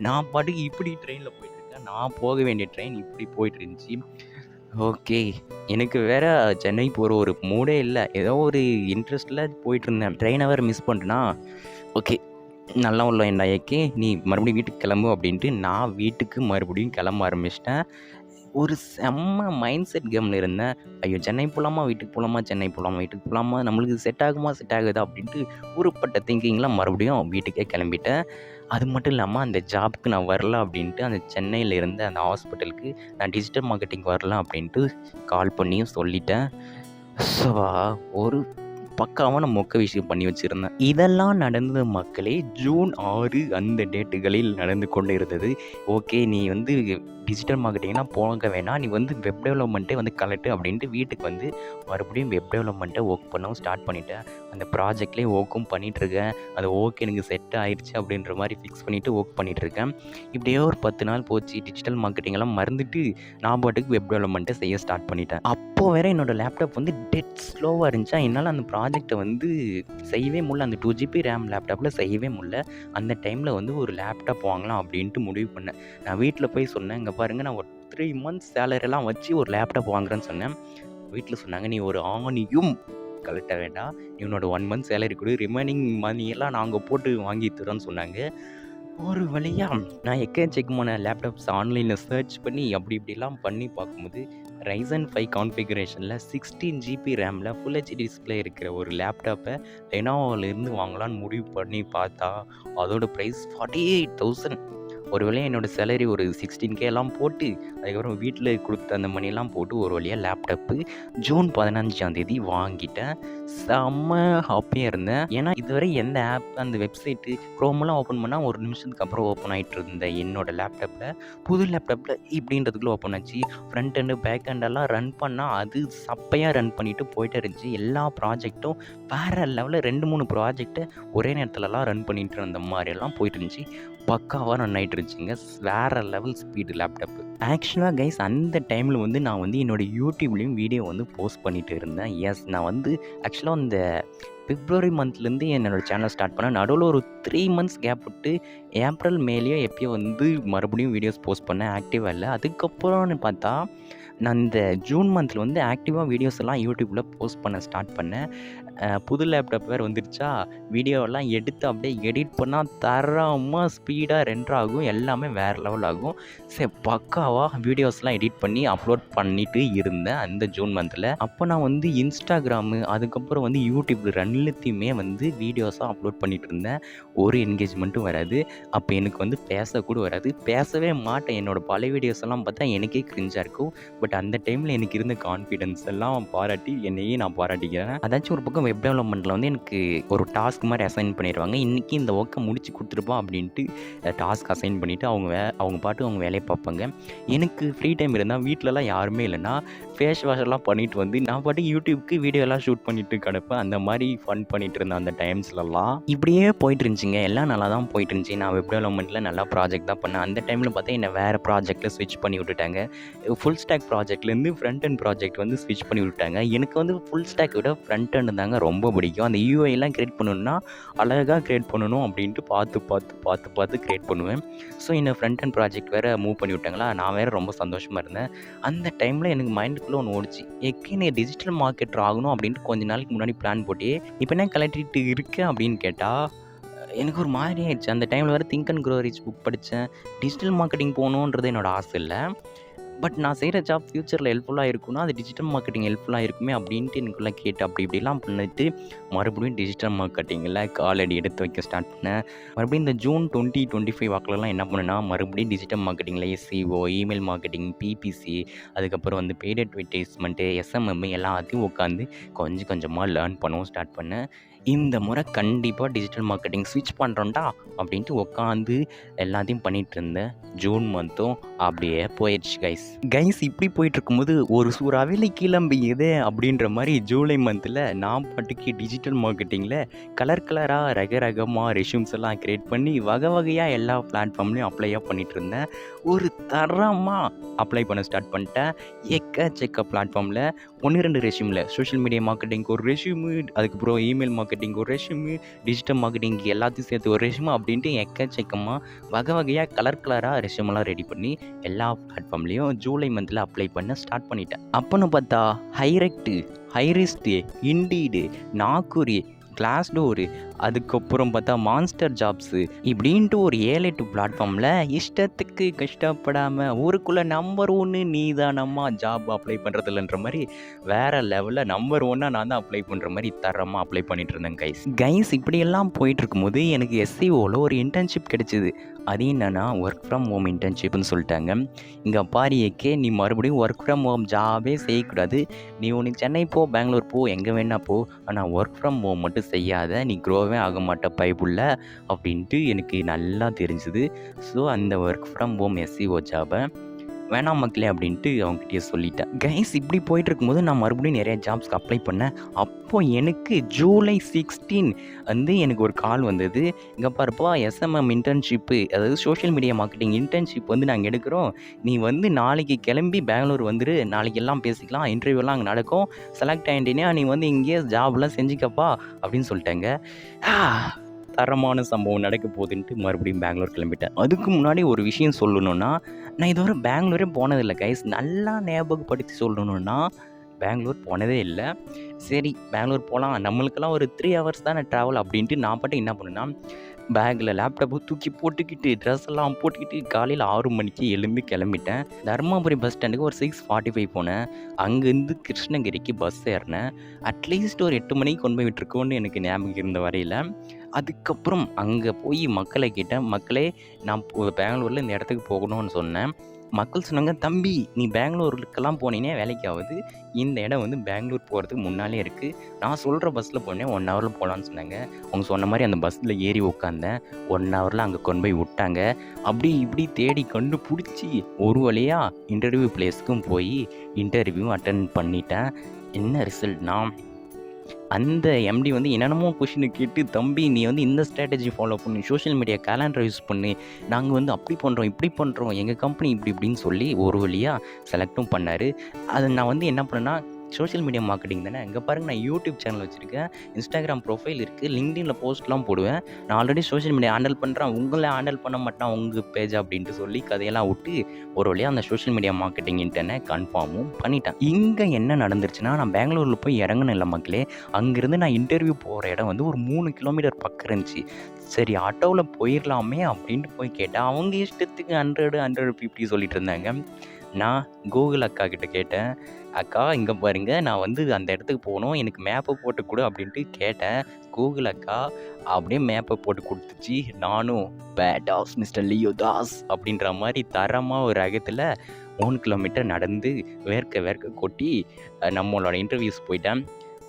நான் பாட்டுக்கு இப்படி ட்ரெயினில் போயிட்டுருக்கேன், நான் போக வேண்டிய ட்ரெயின் இப்படி போயிட்டு இருந்துச்சு. ஓகே, எனக்கு வேறு சென்னை போகிற ஒரு மூடே இல்லை, ஏதோ ஒரு இன்ட்ரெஸ்ட்டில் போயிட்டுருந்தேன். ட்ரெயினை வேறு மிஸ் பண்ணிட்டேன்னா, ஓகே நல்லா உள்ள என்னைக்கு நீ மறுபடியும் வீட்டுக்கு கிளம்பு அப்படின்ட்டு நான் வீட்டுக்கு மறுபடியும் கிளம்ப ஆரம்பிச்சிட்டேன். ஒரு செம்ம மைண்ட் செட் கேமில் இருந்தேன். ஐயோ சென்னை போகலாமா வீட்டுக்கு போகலாமா, சென்னை போகலாமா வீட்டுக்கு போகலாமா, நம்மளுக்கு செட் ஆகுமா செட் ஆகுதா அப்படின்ட்டு ஊருப்பட்ட திங்கிங்லாம் மறுபடியும் வீட்டுக்கே கிளம்பிட்டேன். அது மட்டும் இல்லாமல் அந்த ஜாப்க்கு நான் வரல அப்படின்ட்டு அந்த சென்னையில் இருந்த அந்த ஹாஸ்பிட்டலுக்கு நான் டிஜிட்டல் மார்க்கெட்டிங் வரலாம் அப்படின்ட்டு கால் பண்ணியும் சொல்லிட்டேன். ஸோ ஒரு பக்காவான மொக்க விஷயம் பண்ணி வச்சுருந்தேன். இதெல்லாம் நடந்தது மக்களே ஜூன் 6 அந்த டேட்டுகளில் நடந்து கொண்டு இருந்தது. ஓகே நீ வந்து டிஜிட்டல் மார்க்கெட்டிங்லாம் போக வேணாம், நீ வந்து வெப் டெவலப்மெண்ட்டே வந்து கலட்டு அப்படின்ட்டு வீட்டுக்கு வந்து மறுபடியும் வெப் டெவலப்மெண்ட்டை ஒர்க் பண்ணவும் ஸ்டார்ட் பண்ணிட்டேன். அந்த ப்ராஜெக்ட்லேயே ஒர்க்கும் பண்ணிகிட்ருக்கேன். அது ஓகே எனக்கு செட் ஆயிடுச்சு அப்படின்ற மாதிரி ஃபிக்ஸ் பண்ணிவிட்டு ஒர்க் பண்ணிகிட்ருக்கேன். இப்படியே ஒரு 10 நாள் போச்சு. டிஜிட்டல் மார்க்கெட்டிங்கெல்லாம் மறந்துட்டு நான் பாட்டுக்கு வெப் டெவலப்மெண்ட்டை செய்ய ஸ்டார்ட் பண்ணிட்டேன். அப்போது வேறு என்னோடய லேப்டாப் வந்து டெட் ஸ்லோவாக இருந்துச்சா, என்னால் அந்த ப்ராஜெக்டை வந்து செய்யவே முடியல. அந்த 2GB ரேம் லேப்டாப்பில் செய்யவே முடியல. அந்த டைமில் வந்து ஒரு லேப்டாப் வாங்கலாம் அப்படின்ட்டு முடிவு பண்ணேன். நான் வீட்டில் போய் சொன்னேன், இங்கே பாருங்கள் நான் ஒரு 3 மந்த்ஸ் சேலரியெல்லாம் வச்சு ஒரு லேப்டாப் வாங்குறேன்னு சொன்னேன். வீட்டில் சொன்னாங்க, நீ ஒரு ஆணியும் கழட்ட வேண்டாம், நீ உன்னோட 1 மந்த் சேலரி கொடு, ரிமைனிங் மணியெல்லாம் நாங்கள் போட்டு வாங்கி தரோன்னு சொன்னாங்க. ஒரு வழியாக நான் எக்கச்சக்கமான லேப்டாப்ஸ் ஆன்லைனில் சர்ச் பண்ணி அப்படி இப்படிலாம் பண்ணி பார்க்கும்போது Ryzen 5 கான்ஃபிகரேஷனில் 16GB ரேமில் ஃபுல் ஹெச்டி டிஸ்பிளே இருக்கிற ஒரு லேப்டாப்பை லெனோவோலேருந்து வாங்கலான்னு முடிவு பண்ணி பார்த்தா அதோட ப்ரைஸ் 48,000. ஒரு வழியாக என்னோடய சேலரி ஒரு 16K எல்லாம் போட்டு அதுக்கப்புறம் வீட்டில் கொடுத்த அந்த மணியெல்லாம் போட்டு ஒரு வழியாக லேப்டாப்பு ஜூன் 15 வாங்கிட்டேன். செம்ம ஹாப்பியாக இருந்தேன். ஏன்னா இதுவரை எந்த ஆப் அந்த வெப்சைட்டு க்ரோமெல்லாம் ஓப்பன் பண்ணால் ஒரு நிமிஷத்துக்கு அப்புறம் ஓப்பன் ஆகிட்டு இருந்த என்னோடய லேப்டாப்பில் புது லேப்டாப்பில் இப்படின்றதுக்குள்ளே ஓப்பன் ஆச்சு. ஃப்ரண்ட் ஹேண்டு பேக் ஹேண்டெல்லாம் ரன் பண்ணால் அது சப்பையாக ரன் பண்ணிவிட்டு போயிட்டே இருந்துச்சு. எல்லா ப்ராஜெக்ட்டும் வேறு லெவலில் 2-3 ப்ராஜெக்ட்டை ஒரே நேரத்துலலாம் ரன் பண்ணிட்டு இருந்த மாதிரியெல்லாம் போயிட்டு இருந்துச்சு. பக்காவாக ரன் ஆகிட்டு இருந்துச்சுங்க. வேறு லெவல் ஸ்பீடு லேப்டாப்பு. ஆக்சுவலாக கைஸ் அந்த டைமில் வந்து நான் வந்து என்னோடய யூடியூப்லேயும் வீடியோ வந்து போஸ்ட் பண்ணிகிட்டு இருந்தேன். எஸ் நான் வந்து ஆக்சுவலாக இந்த பிப்ரவரி மந்த்லேருந்து என்னோடய சேனல் ஸ்டார்ட் பண்ணேன். நடுவில் ஒரு 3 மந்த்ஸ் கேப் விட்டு ஏப்ரல் மேலேயோ எப்பயோ வந்து மறுபடியும் வீடியோஸ் போஸ்ட் பண்ணேன், ஆக்டிவாக இல்லை. அதுக்கப்புறம்னு பார்த்தா நான் இந்த ஜூன் மந்தில் வந்து ஆக்டிவாக வீடியோஸ் எல்லாம் யூடியூப்பில் போஸ்ட் பண்ண ஸ்டார்ட் பண்ணேன். புது லேப்டாப் வேறு வந்துருச்சா, வீடியோவெல்லாம் எடுத்து அப்படியே எடிட் பண்ணால் தரமாக ஸ்பீடாக ரெண்டர் ஆகும், எல்லாமே வேறு லெவல் ஆகும். சரி பக்காவாக வீடியோஸ்லாம் எடிட் பண்ணி அப்லோட் பண்ணிட்டு இருந்தேன் அந்த ஜூன் மந்தில். அப்போ நான் வந்து இன்ஸ்டாகிராமு அதுக்கப்புறம் வந்து யூடியூப் ரெண்டுத்தையுமே வந்து வீடியோஸாக அப்லோட் பண்ணிகிட்டு இருந்தேன். ஒரு என்கேஜ்மெண்ட்டும் வராது. அப்போ எனக்கு வந்து பேசக்கூட வராது. பேசவே மாட்டேன். என்னோடய பழைய வீடியோஸ் எல்லாம் பார்த்தா எனக்கே கிரிஞ்சாக இருக்கும். பட் அந்த டைமில் எனக்கு இருந்த கான்ஃபிடென்ஸ் எல்லாம் பாராட்டி என்னையே நான் பாராட்டிக்கிறேன். அதாச்சும் ஒரு பக்கம் வெப் டெவலப்மெண்ட்டில் வந்து எனக்கு ஒரு டாஸ்க் மாதிரி அசைன் பண்ணிடுவாங்க. இன்றைக்கி இந்த ஒர்க்கை முடிச்சு கொடுத்துருப்போம் அப்படின்ட்டு டாஸ்க் அசைன் பண்ணிவிட்டு அவங்க பாட்டு அவங்க வேலையை பார்ப்பாங்க. எனக்கு ஃப்ரீ டைம் இருந்தால் வீட்டிலலாம் யாருமே இல்லைன்னா ஃபேஸ் வாஷெல்லாம் பண்ணிட்டு வந்து நான் பாட்டுக்கு யூடியூப்க்கு வீடியோலாம் ஷூட் பண்ணிட்டு கிடப்பேன். அந்த மாதிரி ஃபன் பண்ணிட்டு இருந்தேன் அந்த டைம்ஸ்லலாம். இப்படியே போயிட்டு இருந்துச்சுங்க. எல்லாம் நல்லா தான் போயிட்டு இருந்துச்சு. நான் வெப் டெவலப்மெண்ட்டில் நல்லா ப்ராஜெக்ட் தான் பண்ணேன். அந்த டைமில் பார்த்தா என்னை வேறு ப்ராஜெக்ட்டில் ஸ்விட்ச் பண்ணி விட்டுட்டாங்க. ஃபுல் ஸ்டாக் ப்ராஜெக்ட்லேருந்து ஃப்ரண்ட் அண்ட் ப்ராஜெக்ட் வந்து ஸ்விட்ச் பண்ணி விட்டுட்டாங்க. எனக்கு வந்து ஃபுல் ஸ்டாக் விட ஃப்ரண்ட் அண்ட் தாங்க ரொம்ப பிடிக்கும். அந்த யூஐலாம் கிரியேட் பண்ணணும்னா அழகாக கிரியேட் பண்ணணும் அப்படின்ட்டு பார்த்து கிரியேட் பண்ணுவேன். ஸோ என்னை ஃப்ரண்ட் அண்ட் ப்ராஜெக்ட் வேறு மூவ் பண்ணி விட்டாங்களா, நான் வேறு ரொம்ப சந்தோஷமாக இருந்தேன். அந்த டைமில் எனக்கு மைண்டுக்குள்ளே ஒன்று ஓடிச்சு, நீ டிஜிட்டல் மார்க்கெட்டர் ஆகணும் அப்படின்ட்டு கொஞ்ச நாளைக்கு முன்னாடி பிளான் போட்டு இப்போ என்ன கலட்டிட்டு இருக்க அப்படின்னு கேட்டால் எனக்கு ஒரு மாதிரி ஆயிடுச்சு. அந்த டைமில் வேறு think and grow rich book படித்தேன். டிஜிட்டல் மார்க்கெட்டிங் போகணுன்றது என்னோடய ஆசை இல்லை. பட் நான் செய்கிற ஜாப் ஃப்யூச்சரில் ஹெல்ப்ஃபுல்லாக இருக்குன்னா அது டிஜிட்டல் மார்க்கெட்டிங் ஹெல்ப்ஃபுல்லாக இருக்குமே அப்படின்ட்டு எனக்குள்ளே கேட்டு இப்படிலாம் பண்ணிட்டு மறுபடியும் டிஜிட்டல் மார்க்கெட்டிங்கில் காலடி எடுத்து வைக்க ஸ்டார்ட் பண்ணேன். மறுபடியும் இந்த ஜூன் 2025 வாக்கிலலாம் என்ன பண்ணேன்னா மறுபடியும் டிஜிட்டல் மார்க்கெட்டிங்கில் எஸ்இஓ, இமெயில் மார்க்கெட்டிங், பிபிசி, அதுக்கப்புறம் வந்து பெய்ட் அட்வர்டைஸ்மெண்ட்டு, எஸ்எம்எம் எல்லாத்தையும் உட்காந்து கொஞ்சம் கொஞ்சமாக லேர்ன் பண்ணவும் ஸ்டார்ட் பண்ணேன். இந்த முறை கண்டிப்பாக டிஜிட்டல் மார்க்கெட்டிங் ஸ்விட்ச் பண்ணுறோம்டா அப்படின்ட்டு உட்காந்து எல்லாத்தையும் பண்ணிகிட்டு இருந்தேன். ஜூன் மந்த்தும் அப்படியே போயிடுச்சு கைஸ். இப்படி போயிட்டு இருக்கும்போது ஒரு சூறாவளி கிளம்பியது அப்படின்ற மாதிரி ஜூலை மந்தில் நான் பாட்டுக்கு டிஜிட்டல் மார்க்கெட்டிங்கில் கலராக ரகமாக ரெஷ்யூம்ஸ் எல்லாம் க்ரியேட் பண்ணி வகையாக எல்லா பிளாட்ஃபார்ம்லேயும் அப்ளையாக பண்ணிகிட்டு இருந்தேன். ஒரு தரமாக அப்ளை பண்ண ஸ்டார்ட் பண்ணிட்டேன். எக்கச்சக்க பிளாட்ஃபார்மில் 1-2 ரெஷ்யூமில் சோஷியல் மீடியா மார்க்கெட்டிங் ஒரு ரெஷ்யூமு, அதுக்கப்புறம் இமெயில் மார்க்கெட்டிங் ஒரு ரெஷ்யூமு, டிஜிட்டல் மார்க்கெட்டிங் எல்லாத்தையும் சேர்த்து ஒரு ரெஷ்யூமு அப்படின்ட்டு எக்கச்சக்கமாக வகையாக கலராக ரெஷ்யூமெல்லாம் ரெடி பண்ணி எல்லா பிளாட்ஃபார்ம்லேயும் ஜூலை மந்தில் அப்ளை பண்ண ஸ்டார்ட் பண்ணிட்டேன். அப்போன்னு பார்த்தா ஹைரெக்ட்டு, ஹைரிஸ்ட்டு, இண்டீடு, நாக்கூரி, கிளாஸ் டோரு, அதுக்கப்புறம் பார்த்தா மான்ஸ்டர் ஜாப்ஸு இப்படின்ட்டு ஒரு 7-8 பிளாட்ஃபார்மில் இஷ்டத்துக்கு கஷ்டப்படாமல் ஊருக்குள்ளே நம்பர் 1 நீ தானம்மா ஜாப் அப்ளை பண்ணுறதில்லன்ற மாதிரி வேறு லெவலில் நம்பர் 1 நான் தான் அப்ளை பண்ணுற மாதிரி தரமாக அப்ளை பண்ணிகிட்டு இருந்தேன் கைஸ். இப்படியெல்லாம் போயிட்டுருக்கும்போது எனக்கு எஸ்சிஓவில் ஒரு இன்டர்ன்ஷிப் கிடச்சிது. அது என்னென்னா ஒர்க் ஃப்ரம் ஹோம் இன்டர்ன்ஷிப்னு சொல்லிட்டாங்க. இங்கே பாரியக்கே நீ மறுபடியும் ஒர்க் ஃப்ரம் ஹோம் ஜாபே செய்யக்கூடாது. நீ ஒன்று சென்னை போ, பெங்களூர் போ, எங்கே வேணா போ, ஆனால் ஒர்க் ஃப்ரம் ஹோம் மட்டும் செய்யாத, நீ க்ரோவே ஆக மாட்ட பைப்புள்ள அப்படின்ட்டு எனக்கு நல்லா தெரிஞ்சுது. ஸோ அந்த ஒர்க் ஃப்ரம் ஹோம் எஸ்சிஓ ஜாபை வேணாம் மக்களே அப்படின்ட்டு அவங்ககிட்டயே சொல்லிட்டேன் கைஸ். இப்படி போயிட்டு இருக்கும்போது நான் மறுபடியும் நிறைய ஜாப்ஸ்க்கு அப்ளை பண்ணேன். அப்போது எனக்கு ஜூலை 16 வந்து எனக்கு ஒரு கால் வந்தது. இங்கே பாருப்பா எஸ்எம்எம் இன்டர்ன்ஷிப்பு, அதாவது சோஷியல் மீடியா மார்க்கெட்டிங் இன்டர்ன்ஷிப் வந்து நாங்கள் எடுக்கிறோம். நீ வந்து நாளைக்கு கிளம்பி பெங்களூர் வந்துரு, நாளைக்கு எல்லாம் பேசிக்கலாம், இன்டர்வியூலாம் அங்கே நடக்கும், செலக்ட் ஆகிட்டேனே நீ வந்து இங்கேயே ஜாப்லாம் செஞ்சுக்கப்பா அப்படின்னு சொல்லிட்டாங்க. தரமான சம்பவம் நடக்க போகுதுன்ட்டு மறுபடியும் பெங்களூர் கிளம்பிட்டேன். அதுக்கு முன்னாடி ஒரு விஷயம் சொல்லணுன்னா, நான் இதுவரை பெங்களூரே போனதில்லை கைஸ். நல்லா ஞாபகப்படுத்தி சொல்லணுன்னா பெங்களூர் போனதே இல்லை. சரி பெங்களூர் போகலாம், நம்மளுக்கெல்லாம் ஒரு 3 ஹவர்ஸ் தானே ட்ராவல் அப்படின்ட்டு நான் பாட்டு என்ன பண்ணேன்னா பேக்கில் லேப்டாப்பை தூக்கி போட்டுக்கிட்டு ட்ரெஸ் எல்லாம் போட்டுக்கிட்டு காலையில் 6 மணிக்கு எழும்பி கிளம்பிட்டேன். தர்மபுரி பஸ் ஸ்டாண்டுக்கு ஒரு 6:45 போனேன். அங்கேருந்து கிருஷ்ணகிரிக்கு பஸ் ஏறினேன். அட்லீஸ்ட் ஒரு 8 மணிக்கு கொண்டு போய் விட்டுருக்கோன்னு எனக்கு ஞாபகம் இருந்த வரையில். அதுக்கப்புறம் அங்கே போய் மக்களை கேட்டேன், மக்களே நான் பெங்களூரில் இந்த இடத்துக்கு போகணும்னு சொன்னேன். மக்கள் சொன்னாங்க, தம்பி நீ பெங்களூருக்கெல்லாம் போனீங்கன்னா வேலைக்கு ஆகுது, இந்த இடம் வந்து பெங்களூர் போகிறதுக்கு முன்னாலே இருக்குது, நான் சொல்கிற பஸ்ஸில் போனேன் 1 ஹவரில் போகலான்னு சொன்னாங்க. அவங்க சொன்ன மாதிரி அந்த பஸ்ஸில் ஏறி உட்காந்தேன். 1 ஹவரில் அங்கே கொண்டு போய் விட்டாங்க. அப்படி இப்படி தேடி கண்டுபிடிச்சி ஒரு வழியாக இன்டர்வியூ பிளேஸ்க்கும் போய் இன்டர்வியூ அட்டன் பண்ணிட்டேன். என்ன ரிசல்ட்னா அந்த எம்டி வந்து என்னென்னமோ கொஷினை கேட்டு, தம்பி நீ வந்து இந்த ஸ்ட்ராட்டஜி ஃபாலோ பண்ணி சோஷியல் மீடியா கேலண்டர் யூஸ் பண்ணி நாங்கள் வந்து அப்படி பண்ணுறோம் இப்படி பண்ணுறோம், எங்கள் கம்பெனி இப்படின்னு சொல்லி ஒரு வழியாக செலக்டும் பண்ணார். அதை நான் வந்து என்ன பண்ணேன்னா சோஷியல் மீடியா மார்க்கெட்டிங் தானே, இங்கே பாருங்கள் நான் யூடியூப் சேனல் வச்சுருக்கேன், இன்ஸ்டாகிராம் ப்ரொஃபைல் இருக்குது, லிங்க்டினில் போஸ்ட்லாம் போடுவேன், நான் ஆல்ரெடி சோஷியல் மீடியா ஹேண்டில் பண்ணுறேன், உங்களை ஹேண்டில் பண்ண மாட்டேன் உங்கள் பேஜ் அப்படின்ட்டு சொல்லி கதையெல்லாம் விட்டு ஒரு வழியாக அந்த சோஷியல் மீடியா மார்க்கெட்டிங் இன்டர்னை கன்ஃபார்மும் பண்ணிட்டேன். இங்கே என்ன நடந்துருச்சுன்னா, நான் பெங்களூரில் போய் இறங்கணும் இல்லை மக்களே, அங்கேருந்து நான் இன்டர்வியூ போகிற இடம் வந்து ஒரு 3 கிலோமீட்டர் பக்கம் இருந்துச்சு. சரி ஆட்டோவில் போயிடலாமே அப்படின்ட்டு போய் கேட்டேன். அவங்க இஷ்டத்துக்கு 100 150 சொல்லிட்டு இருந்தாங்க. நான் கூகுள் அக்கா கிட்ட கேட்டேன். அக்கா இங்கே பாருங்க, நான் வந்து அந்த இடத்துக்கு போகணும், எனக்கு மேப்பை போட்டு கொடு அப்படின்ட்டு கேட்டேன். கூகுள் அக்கா அப்படியே மேப்பை போட்டு கொடுத்துச்சு. நானும் பேடாஸ் மிஸ்டர் லியோ தாஸ் அப்படின்ற மாதிரி தரமாக ஒரு ரகத்தில் 3 கிலோமீட்டர் நடந்து வேர்க்க வேர்க்க கொட்டி நம்மளோட இன்டர்வியூஸ் போயிட்டேன்.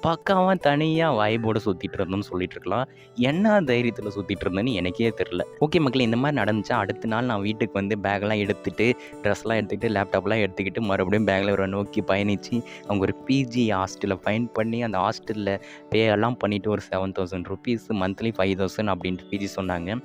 பக்காவா தனியாக வைபோட சுற்றிட்டு இருந்தோம்னு சொல்லிட்டு இருக்கலாம். என்ன தைரியத்தில் சுற்றிட்டு இருந்தேன்னு எனக்கே தெரில. ஓகே மக்களே, இந்த மாதிரி நடந்துச்சா. அடுத்த நாள் நான் வீட்டுக்கு வந்து பேக்கெலாம் எடுத்துகிட்டு, ட்ரெஸ்லாம் எடுத்துக்கிட்டு, லேப்டாப்லாம் எடுத்துக்கிட்டு மறுபடியும் பெங்களூரை நோக்கி பயணித்து அவங்க ஒரு பிஜி ஹாஸ்டலில் ஃபைன் பண்ணி அந்த ஹாஸ்டலில் பே எல்லாம் பண்ணிவிட்டு ஒரு 7,000 ருபீஸ் மந்த்லி 5,000 அப்படின்ட்டு பிஜி சொன்னாங்க.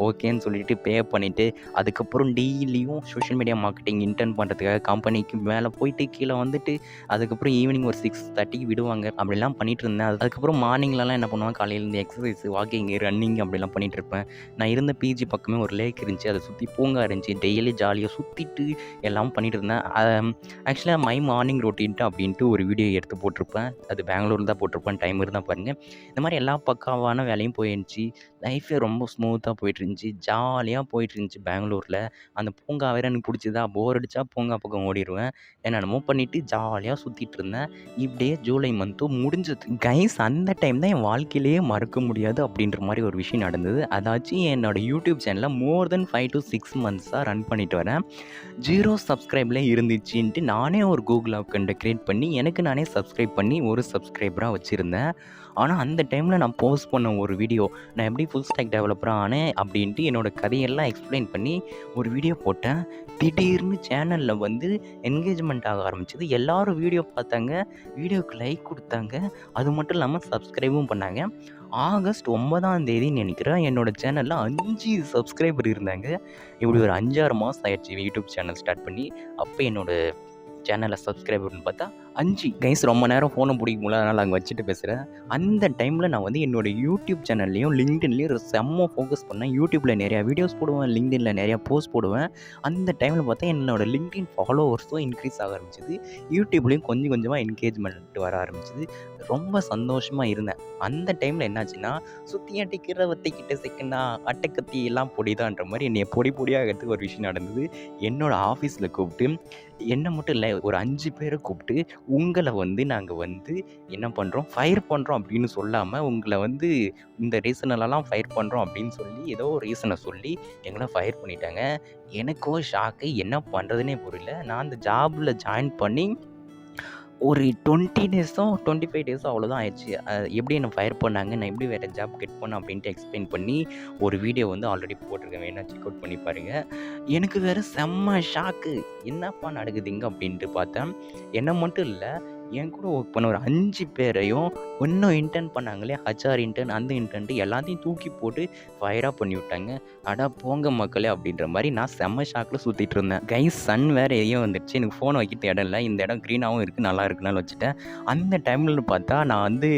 ஓகேன்னு சொல்லிட்டு பே பண்ணிவிட்டு அதுக்கப்புறம் டெய்லியும் சோஷியல் மீடியா மார்க்கெட்டிங் இன்டர்ன் பண்ணுறதுக்காக கம்பெனிக்கு மேலே போயிட்டு கீழே வந்துட்டு அதுக்கப்புறம் ஈவினிங் ஒரு 6:30 விடுவாங்க. அப்படிலாம் பண்ணிகிட்டு இருந்தேன். அதுக்கப்புறம் மார்னிங்லலாம் என்ன பண்ணுவேன், காலையிலேருந்து எக்ஸசைஸ், வாக்கிங்கு, ரன்னிங் அப்படிலாம் பண்ணிகிட்டு இருப்பேன். நான் இருந்த பிஜி பக்கமே ஒரு லேக் இருந்துச்சு, அதை சுற்றி பூங்கா இருந்துச்சு. டெய்லி ஜாலியாக சுற்றிட்டு எல்லாம் பண்ணிகிட்டு இருந்தேன். ஆக்சுவலாக மை மார்னிங் ரொட்டீன்ட்டு அப்படின்ட்டு ஒரு வீடியோ எடுத்து போட்டிருப்பேன். அது பெங்களூரில் தான் போட்டிருப்பேன், டைம் இருந்தால் பாருங்கள். இந்த மாதிரி எல்லா பக்காவான வேலையும் போயிருந்துச்சு. லைஃபே ரொம்ப ஸ்மூத்தாக போயிட்டு இருந்துச்சு, ஜாலியாக போயிட்டு இருந்துச்சு பெங்களூரில். அந்த பூங்கா வேறு எனக்கு பிடிச்சதா, போர் அடித்தா பூங்கா பக்கம் ஓடிடுவேன். என்னென்னமோ பண்ணிவிட்டு ஜாலியாக சுற்றிட்டு இருந்தேன். இப்படியே ஜூலை மந்த்தும் முடிஞ்சது. கைஸ், அந்த டைம் தான் என் வாழ்க்கையிலேயே மறக்க முடியாது அப்படின்ற மாதிரி ஒரு விஷயம் நடந்தது. அதாச்சும் என்னோடய யூடியூப் சேனலில் மோர் தென் 5 to 6 மந்த்ஸாக ரன் பண்ணிட்டு வரேன். 0 சப்ஸ்கிரைபில் இருந்துச்சுன்ட்டு நானே ஒரு கூகுள் அக்கௌண்ட்டை க்ரியேட் பண்ணி எனக்கு நானே சப்ஸ்கிரைப் பண்ணி ஒரு சப்ஸ்கிரைபராக வச்சுருந்தேன். ஆனால் அந்த டைமில் நான் போஸ்ட் பண்ண ஒரு வீடியோ, நான் எப்படி ஃபுல் ஸ்டாக் டெவலப்பராக ஆனேன் அப்படின்ட்டு என்னோடய கதையெல்லாம் எக்ஸ்பிளைன் பண்ணி ஒரு வீடியோ போட்டேன். திடீர்னு சேனலில் வந்து என்கேஜ்மெண்ட் ஆக ஆரம்பிச்சது. எல்லோரும் வீடியோ பார்த்தாங்க, வீடியோவுக்கு லைக் கொடுத்தாங்க, அது மட்டும் இல்லாமல் சப்ஸ்கிரைபும் பண்ணாங்க. ஆகஸ்ட் 9ஆம் தேதின்னு நினைக்கிறேன் என்னோடய சேனலில் 5 சப்ஸ்கிரைபர் இருந்தாங்க. இப்படி ஒரு 5-6 மாதம் ஆயிடுச்சு யூடியூப் சேனல் ஸ்டார்ட் பண்ணி. அப்போ என்னோடய சேனலில் சப்ஸ்கிரைபர்னு பார்த்தா 5. கைஸ், ரொம்ப நேரம் ஃபோனை பிடிக்க முடியல, அதனால் அங்கே வச்சுட்டு பேசுகிறேன். அந்த டைமில் நான் வந்து என்னோடய யூடியூப் சேனல்லையும் லிங்க்டின்லேயும் செம்ம ஃபோக்கஸ் பண்ணேன். யூடியூப்பில் நிறையா வீடியோஸ் போடுவேன், லிங்க்டினில் நிறையா போஸ்ட் போடுவேன். அந்த டைமில் பார்த்தா என்னோடய லிங்க்டின் ஃபாலோவர்ஸும் இன்க்ரீஸ் ஆக ஆரம்பிச்சிது. யூடியூப்லேயும் கொஞ்சம் கொஞ்சமாக என்கேஜ்மெண்ட் வர ஆரம்பிச்சிது. ரொம்ப சந்தோஷமாக இருந்தேன். அந்த டைமில் என்னாச்சுன்னா, சுற்றி அடிக்கிற வத்திக்கிட்ட செகண்டா அட்டைக்கத்தி எல்லாம் பொடிதான்ற மாதிரி என்னை பொடி பொடியாக எடுத்து ஒரு விஷயம் நடந்தது. என்னோடய ஆஃபீஸில் கூப்பிட்டு, என்ன மட்டும் இல்லை, ஒரு 5 பேரை கூப்பிட்டு, உங்களை வந்து நாங்கள் வந்து என்ன பண்ணுறோம், ஃபயர் பண்ணுறோம் அப்படின்னு சொல்லாமல், உங்களை வந்து இந்த ரீசனெல்லாம் ஃபயர் பண்ணுறோம் அப்படின்னு சொல்லி ஏதோ ஒரு ரீசனை சொல்லி எங்களை ஃபயர் பண்ணிட்டாங்க. எனக்கோ ஷாக்கு, என்ன பண்ணுறதுனே புரியல. நான் அந்த ஜாபில் ஜாயின் பண்ணி ஒரு 20 டேஸோ 25 டேஸோ அவ்வளோதான் ஆயிடுச்சு. எப்படி என்னை ஃபயர் பண்ணாங்க, நான் எப்படி வேறு ஜாப் கெட் பண்ணேன் அப்படின்ட்டு எக்ஸ்பிளைன் பண்ணி ஒரு வீடியோ வந்து ஆல்ரெடி போட்டிருக்கேன், வேணா செக் அவுட் பண்ணி பாருங்கள். எனக்கு வேறு செம்ம ஷாக்கு, என்னப்பா நடக்குது இங்கே அப்படின்ட்டு பார்த்தேன். என்ன மட்டும் இல்லை, என் கூட ஒர்க் பண்ண ஒரு 5 பேரையும் இன்னும் இன்டர்ன் பண்ணாங்களே, ஹச்ஆர் இன்டர்ன், அந்த இன்டர்ன்ட்டு எல்லாத்தையும் தூக்கி போட்டு ஃபயராக பண்ணி விட்டாங்க. அடா போங்க மக்களே அப்படின்ற மாதிரி நான் செம்ம ஷாக்கில் சுற்றிட்டு இருந்தேன். கைஸ், சன் வேறு எதையும் வந்துடுச்சு. எனக்கு ஃபோன் வைக்கிறது இடம் இல்லை, இந்த இடம் க்ரீனாகவும் இருக்குது, நல்லா இருக்குனாலும் வச்சுட்டேன். அந்த டைமில் பார்த்தா நான் வந்து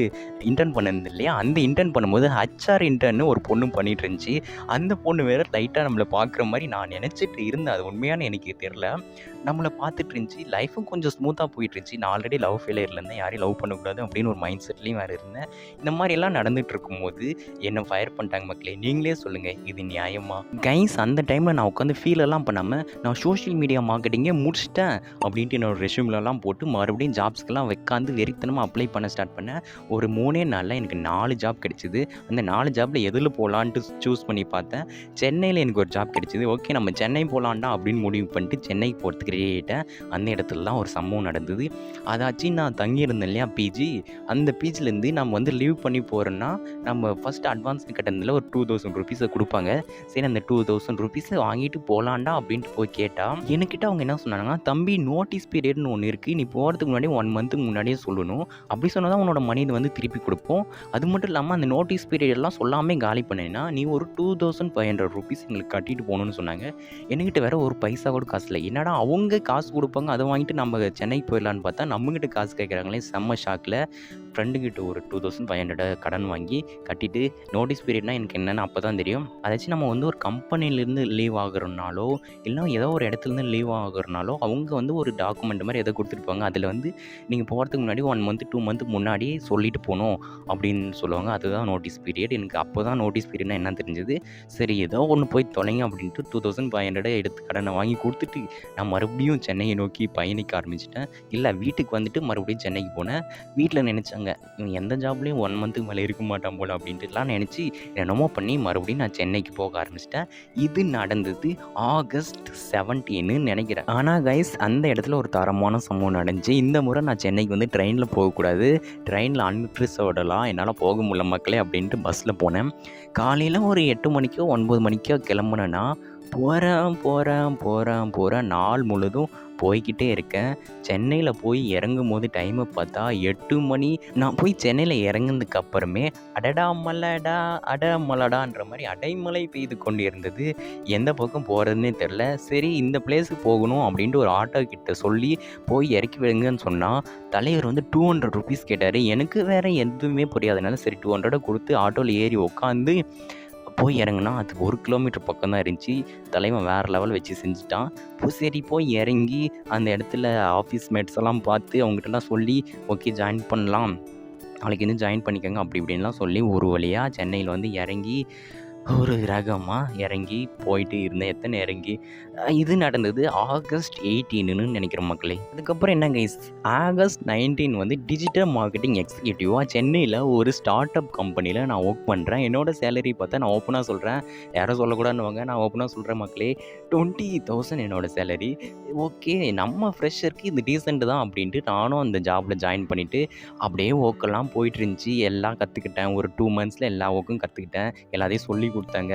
இன்டர்ன் பண்ணியிருந்தேன் இல்லையா, அந்த இன்டர்ன் பண்ணும்போது ஹச்ஆர் இன்டர்ன்னு ஒரு பொண்ணு பண்ணிகிட்டு இருந்துச்சு. அந்த பொண்ணு வேறு லைட்டாக நம்மளை பார்க்குற மாதிரி நான் நினச்சிட்டு இருந்தேன். அது உண்மையான எனக்கு தெரில. நம்மளை பார்த்துட்டு இருந்துச்சு. லைஃபும் கொஞ்சம் ஸ்மூத்தாக போயிட்டு இருந்துச்சு. நான் ஆல்ரெடி லவ் ஃபெயிலியரில் இருந்தேன், யாரையும் லவ் பண்ணக்கூடாது அப்படின்னு ஒரு மைண்ட் செட்லேயும் வேறு இருந்தேன். இந்த மாதிரிலாம் நடந்துகிட்டு இருக்கும்போது என்னை ஃபயர் பண்ணிட்டாங்க மக்களே. நீங்களே சொல்லுங்கள், இது நியாயமா? கைஸ், அந்த டைமில் நான் உட்காந்து ஃபீலெல்லாம் பண்ணாமல் நான் சோஷியல் மீடியா மார்க்கெட்டிங்கே முடிச்சிட்டேன் அப்படின்ட்டு என்னோடய ரெஸ்யூம்லலாம் போட்டு மறுபடியும் ஜாப்ஸ்க்கெல்லாம் உட்காந்து வெறித்தனமாக அப்ளை பண்ண ஸ்டார்ட் பண்ணேன். ஒரு 3 நாளில் எனக்கு 4 ஜாப் கிடச்சிது. அந்த 4 ஜாப்பில் எதில் போகலான்ட்டு சூஸ் பண்ணி பார்த்தேன். சென்னையில் எனக்கு ஒரு ஜாப் கிடச்சிது. ஓகே, நம்ம சென்னை போகலான்டா அப்படின்னு முடிவு பண்ணிட்டு சென்னைக்கு போகிறதுக்கு ரெடி ஆகிட்டேன். அந்த இடத்துல தான் ஒரு சம்பவம் நடந்தது. அதாச்சும் நான் தங்கியிருந்தேன் இல்லையா பிஜி, அந்த பிஜிலேருந்து நம்ம வந்து லீவ் பண்ணி போகிறோன்னா நம்ம ஃபஸ்ட்டு அட்வான்ஸ் கட்டணத்தில் ஒரு 2,000 ருபீஸை கொடுப்பாங்க. சரி, அந்த 2,000 ருபீஸை வாங்கிட்டு போகலான்டா அப்படின்ட்டு போய் கேட்டால் என்கிட்ட அவங்க என்ன சொன்னாங்கன்னா, தம்பி நோட்டீஸ் பீரியட்னு ஒன்று இருக்குது, நீ போகிறதுக்கு முன்னாடி 1 மந்த்துக்கு முன்னாடியே சொல்லணும், அப்படி சொன்னால் தான் உன்னோட மணி வந்து திருப்பி கொடுப்போம். அது மட்டும் இல்லாமல் அந்த நோட்டீஸ் பீரியட்லாம் சொல்லாமல் காலி பண்ணினா நீ ஒரு 2,500 ருபீஸ் எங்களுக்கு கட்டிட்டு போகணுன்னு சொன்னாங்க. என்கிட்ட வேறு ஒரு பைசா கூட காசு இல்லை. என்னடா அவங்க காசு கொடுப்பாங்க, அதை வாங்கிட்டு நம்ம சென்னைக்கு போயிடலான்னு பார்த்தா நம்மகிட்ட காசு கேட்குறாங்களே செம்ம ஷாக்கில் ஃப்ரெண்டுக்கிட்ட ஒரு 2500 கடன் வாங்கி கட்டிட்டு நோட்டீஸ் பீரியட்னால் எனக்கு என்னென்னு அப்போ தான் தெரியும். அதாச்சும் நம்ம வந்து ஒரு கம்பெனிலேருந்து லீவ் ஆகுறனாலோ இல்லை ஏதோ ஒரு இடத்துலேருந்து லீவ் ஆகுறனாலோ அவங்க வந்து ஒரு டாக்குமெண்ட் மாதிரி எதோ கொடுத்துருப்பாங்க. அதில் வந்து நீங்கள் போகிறதுக்கு முன்னாடி 1 மந்த் 2 மந்த் முன்னாடி சொல்லிட்டு போகணும் அப்படின்னு சொல்லுவாங்க. அதுதான் நோட்டீஸ் பீரியட். எனக்கு அப்போ தான் நோட்டீஸ் பீரியட்னா என்ன தெரிஞ்சது. சரி ஏதோ ஒன்று போய் தொலைங்க அப்படின்ட்டு 2500 எடுத்து கடனை வாங்கி கொடுத்துட்டு நான் மறுபடியும் சென்னையை நோக்கி பயணிக்க ஆரம்பிச்சிட்டேன். இல்லை வீட்டுக்கு வந்துட்டு மறுபடியும் சென்னைக்கு போனேன். வீட்டில் நினச்சாங்க இவன் எந்த ஜாப்லேயும் 1 மந்த்துக்கு மேலே இருக்க மாட்டான் போல் அப்படின்ட்டுலாம் நினச்சி என்னமோ பண்ணி மறுபடியும் நான் சென்னைக்கு போக ஆரம்பிச்சிட்டேன். இது நடந்தது ஆகஸ்ட் 17 நினைக்கிறேன். ஆனால் கைஸ் அந்த இடத்துல ஒரு தரமான சம்பவம் நடந்துச்சு. இந்த முறை நான் சென்னைக்கு வந்து ட்ரெயினில் போகக்கூடாது, ட்ரெயினில் அன்ரிசர்வ்டெல்லாம் என்னால் போக முடியல மக்களே அப்படின்ட்டு பஸ்ஸில் போனேன். காலையில் ஒரு 8 மணிக்கோ 9 மணிக்கோ கிளம்புனேன்னா போகிறேன் நாள் முழுதும் போய்கிட்டே இருக்கேன். சென்னையில் போய் இறங்கும் போது டைமை பார்த்தா 8 மணி. நான் போய் சென்னையில் இறங்குனதுக்கு அப்புறமே அடமலடான்ற மாதிரி அடைமழை பெய்து கொண்டு இருந்தது. எந்த பக்கம் போகிறதுனே தெரில. சரி இந்த பிளேஸுக்கு போகணும் அப்படின்ட்டு ஒரு ஆட்டோ கிட்ட சொல்லி போய் இறக்கி விடுங்கன்னு சொன்னால் தலைவர் வந்து 200 ருபீஸ் கேட்டார். எனக்கு வேறு எதுவுமே புரியாதனால சரி 200 கொடுத்து ஆட்டோவில் ஏறி உட்காந்து போய் இறங்குனா அது 1 கிலோமீட்டர் பக்கம் தான் இருந்துச்சு. தலைவன் வேறு லெவல் வச்சு செஞ்சுட்டான். சரி போய் இறங்கி அந்த இடத்துல ஆஃபீஸ் மேட்ஸ் எல்லாம் பார்த்து அவங்ககிட்டலாம் சொல்லி ஓகே ஜாயின் பண்ணலாம், நாளைக்கு வந்து ஜாயின் பண்ணிக்கோங்க அப்படி இப்படின்லாம் சொல்லி ஒரு வழியாக சென்னையில் வந்து இறங்கி ஒரு ரகமாக இறங்கி போயிட்டு இருந்தேன். எத்தனை இறங்கி இது நடந்தது ஆகஸ்ட் 18ன்னு நினைக்கிறேன் மக்களே. அதுக்கப்புறம் என்ன கைஸ், ஆகஸ்ட் 19 வந்து டிஜிட்டல் மார்க்கெட்டிங் எக்ஸிக்யூட்டிவாக சென்னையில் ஒரு ஸ்டார்ட் அப் கம்பெனியில் நான் ஒர்க் பண்ணுறேன். என்னோடய சேலரி பார்த்தா நான் ஓப்பனாக சொல்கிறேன், யாரும் சொல்லக்கூடாதுன்னுவாங்க, நான் ஓப்பனாக சொல்கிறேன் மக்களே, 20,000 என்னோடய சேலரி. ஓகே நம்ம ஃப்ரெஷருக்கு இது டீசெண்ட் தான் அப்படின்ட்டு நானும் அந்த ஜாபில் ஜாயின் பண்ணிவிட்டு அப்படியே ஒர்க்கெல்லாம் போயிட்டு இருந்துச்சு. எல்லாம் கற்றுக்கிட்டேன். ஒரு 2 மந்த்ஸில் எல்லா ஒர்க்கும் கற்றுக்கிட்டேன். எல்லாத்தையும் சொல்லி கொடுத்தாங்க.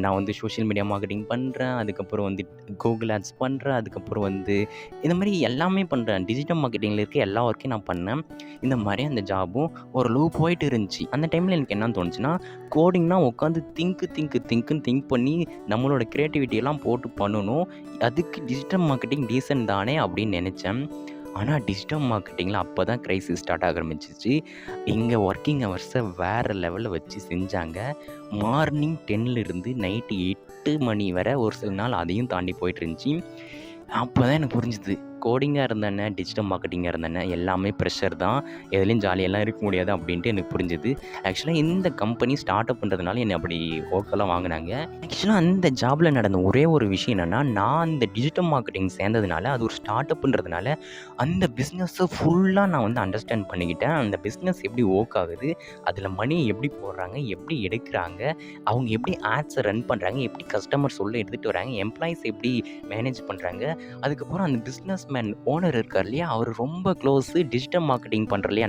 நான் வந்து சோஷியல் மீடியா மார்க்கெட்டிங் பண்ணுறேன், அதுக்கப்புறம் வந்து கூகுள் ஆட்ஸ் பண்ணுறேன், அதுக்கப்புறம் வந்து இந்த மாதிரி எல்லாமே பண்ணுறேன். டிஜிட்டல் மார்க்கெட்டிங்கில் இருக்க எல்லா ஒர்க்கையும் நான் பண்ணேன். இந்த மாதிரி அந்த ஜாபும் ஓரளவு போயிட்டு இருந்துச்சு. அந்த டைமில் எனக்கு என்ன தோணுச்சுன்னா, கோடிங்னா உட்காந்து திங்க் பண்ணி நம்மளோட க்ரியேட்டிவிட்டியெல்லாம் போட்டு பண்ணணும். அதுக்கு டிஜிட்டல் மார்க்கெட்டிங் டீசென்ட் தானே அப்படின்னு நினச்சேன். ஆனால் டிஜிட்டல் மார்க்கெட்டிங்கில் அப்போ தான் க்ரைசிஸ் ஸ்டார்ட் ஆக ஆரம்பிச்சிச்சு. இங்கே ஒர்க்கிங் ஹவர்ஸை வேறு லெவலில் வச்சு செஞ்சாங்க. மார்னிங் 10லேருந்து நைட்டு 8 மணி வரை ஒரு சில நாள் அதையும் தாண்டி போயிட்டு இருந்துச்சு. அப்போ தான் எனக்கு புரிஞ்சுது, கோடிங்காக இருந்தேனே டிஜிட்டல் மார்க்கெட்டிங்காக இருந்தேனே எல்லாமே ப்ரெஷர் தான், எதுலேயும் ஜாலியெல்லாம் இருக்க முடியாது அப்படின்ட்டு எனக்கு புரிஞ்சுது. ஆக்சுவலாக இந்த கம்பெனி ஸ்டார்ட் அப் பண்ணுறதுனால என்னை அப்படி ஒர்க்கெல்லாம் வாங்கினாங்க. ஆக்சுவலாக அந்த ஜாபில் நடந்த ஒரே ஒரு விஷயம் என்னென்னா, நான் அந்த டிஜிட்டல் மார்க்கெட்டிங் சேர்ந்ததுனால அது ஒரு ஸ்டார்ட் அப்புன்றதுனால அந்த பிஸ்னஸை ஃபுல்லாக நான் வந்து அண்டர்ஸ்டாண்ட் பண்ணிக்கிட்டேன். அந்த பிஸ்னஸ் எப்படி ஒர்க் ஆகுது, அதில் மணியை எப்படி போடுறாங்க, எப்படி எடுக்கிறாங்க, அவங்க எப்படி ஆட்ஸை ரன் பண்ணுறாங்க, எப்படி கஸ்டமர் சொல்ல எடுத்துகிட்டு வராங்க, எம்ப்ளாயிஸ் எப்படி மேனேஜ் பண்ணுறாங்க. அதுக்கப்புறம் அந்த பிஸ்னஸ் மேன் ஓனர் இருக்கார் இல்லையா, அவர் ரொம்ப க்ளோஸு. டிஜிட்டல் மார்க்கெட்டிங் பண்ணுற இல்லையா,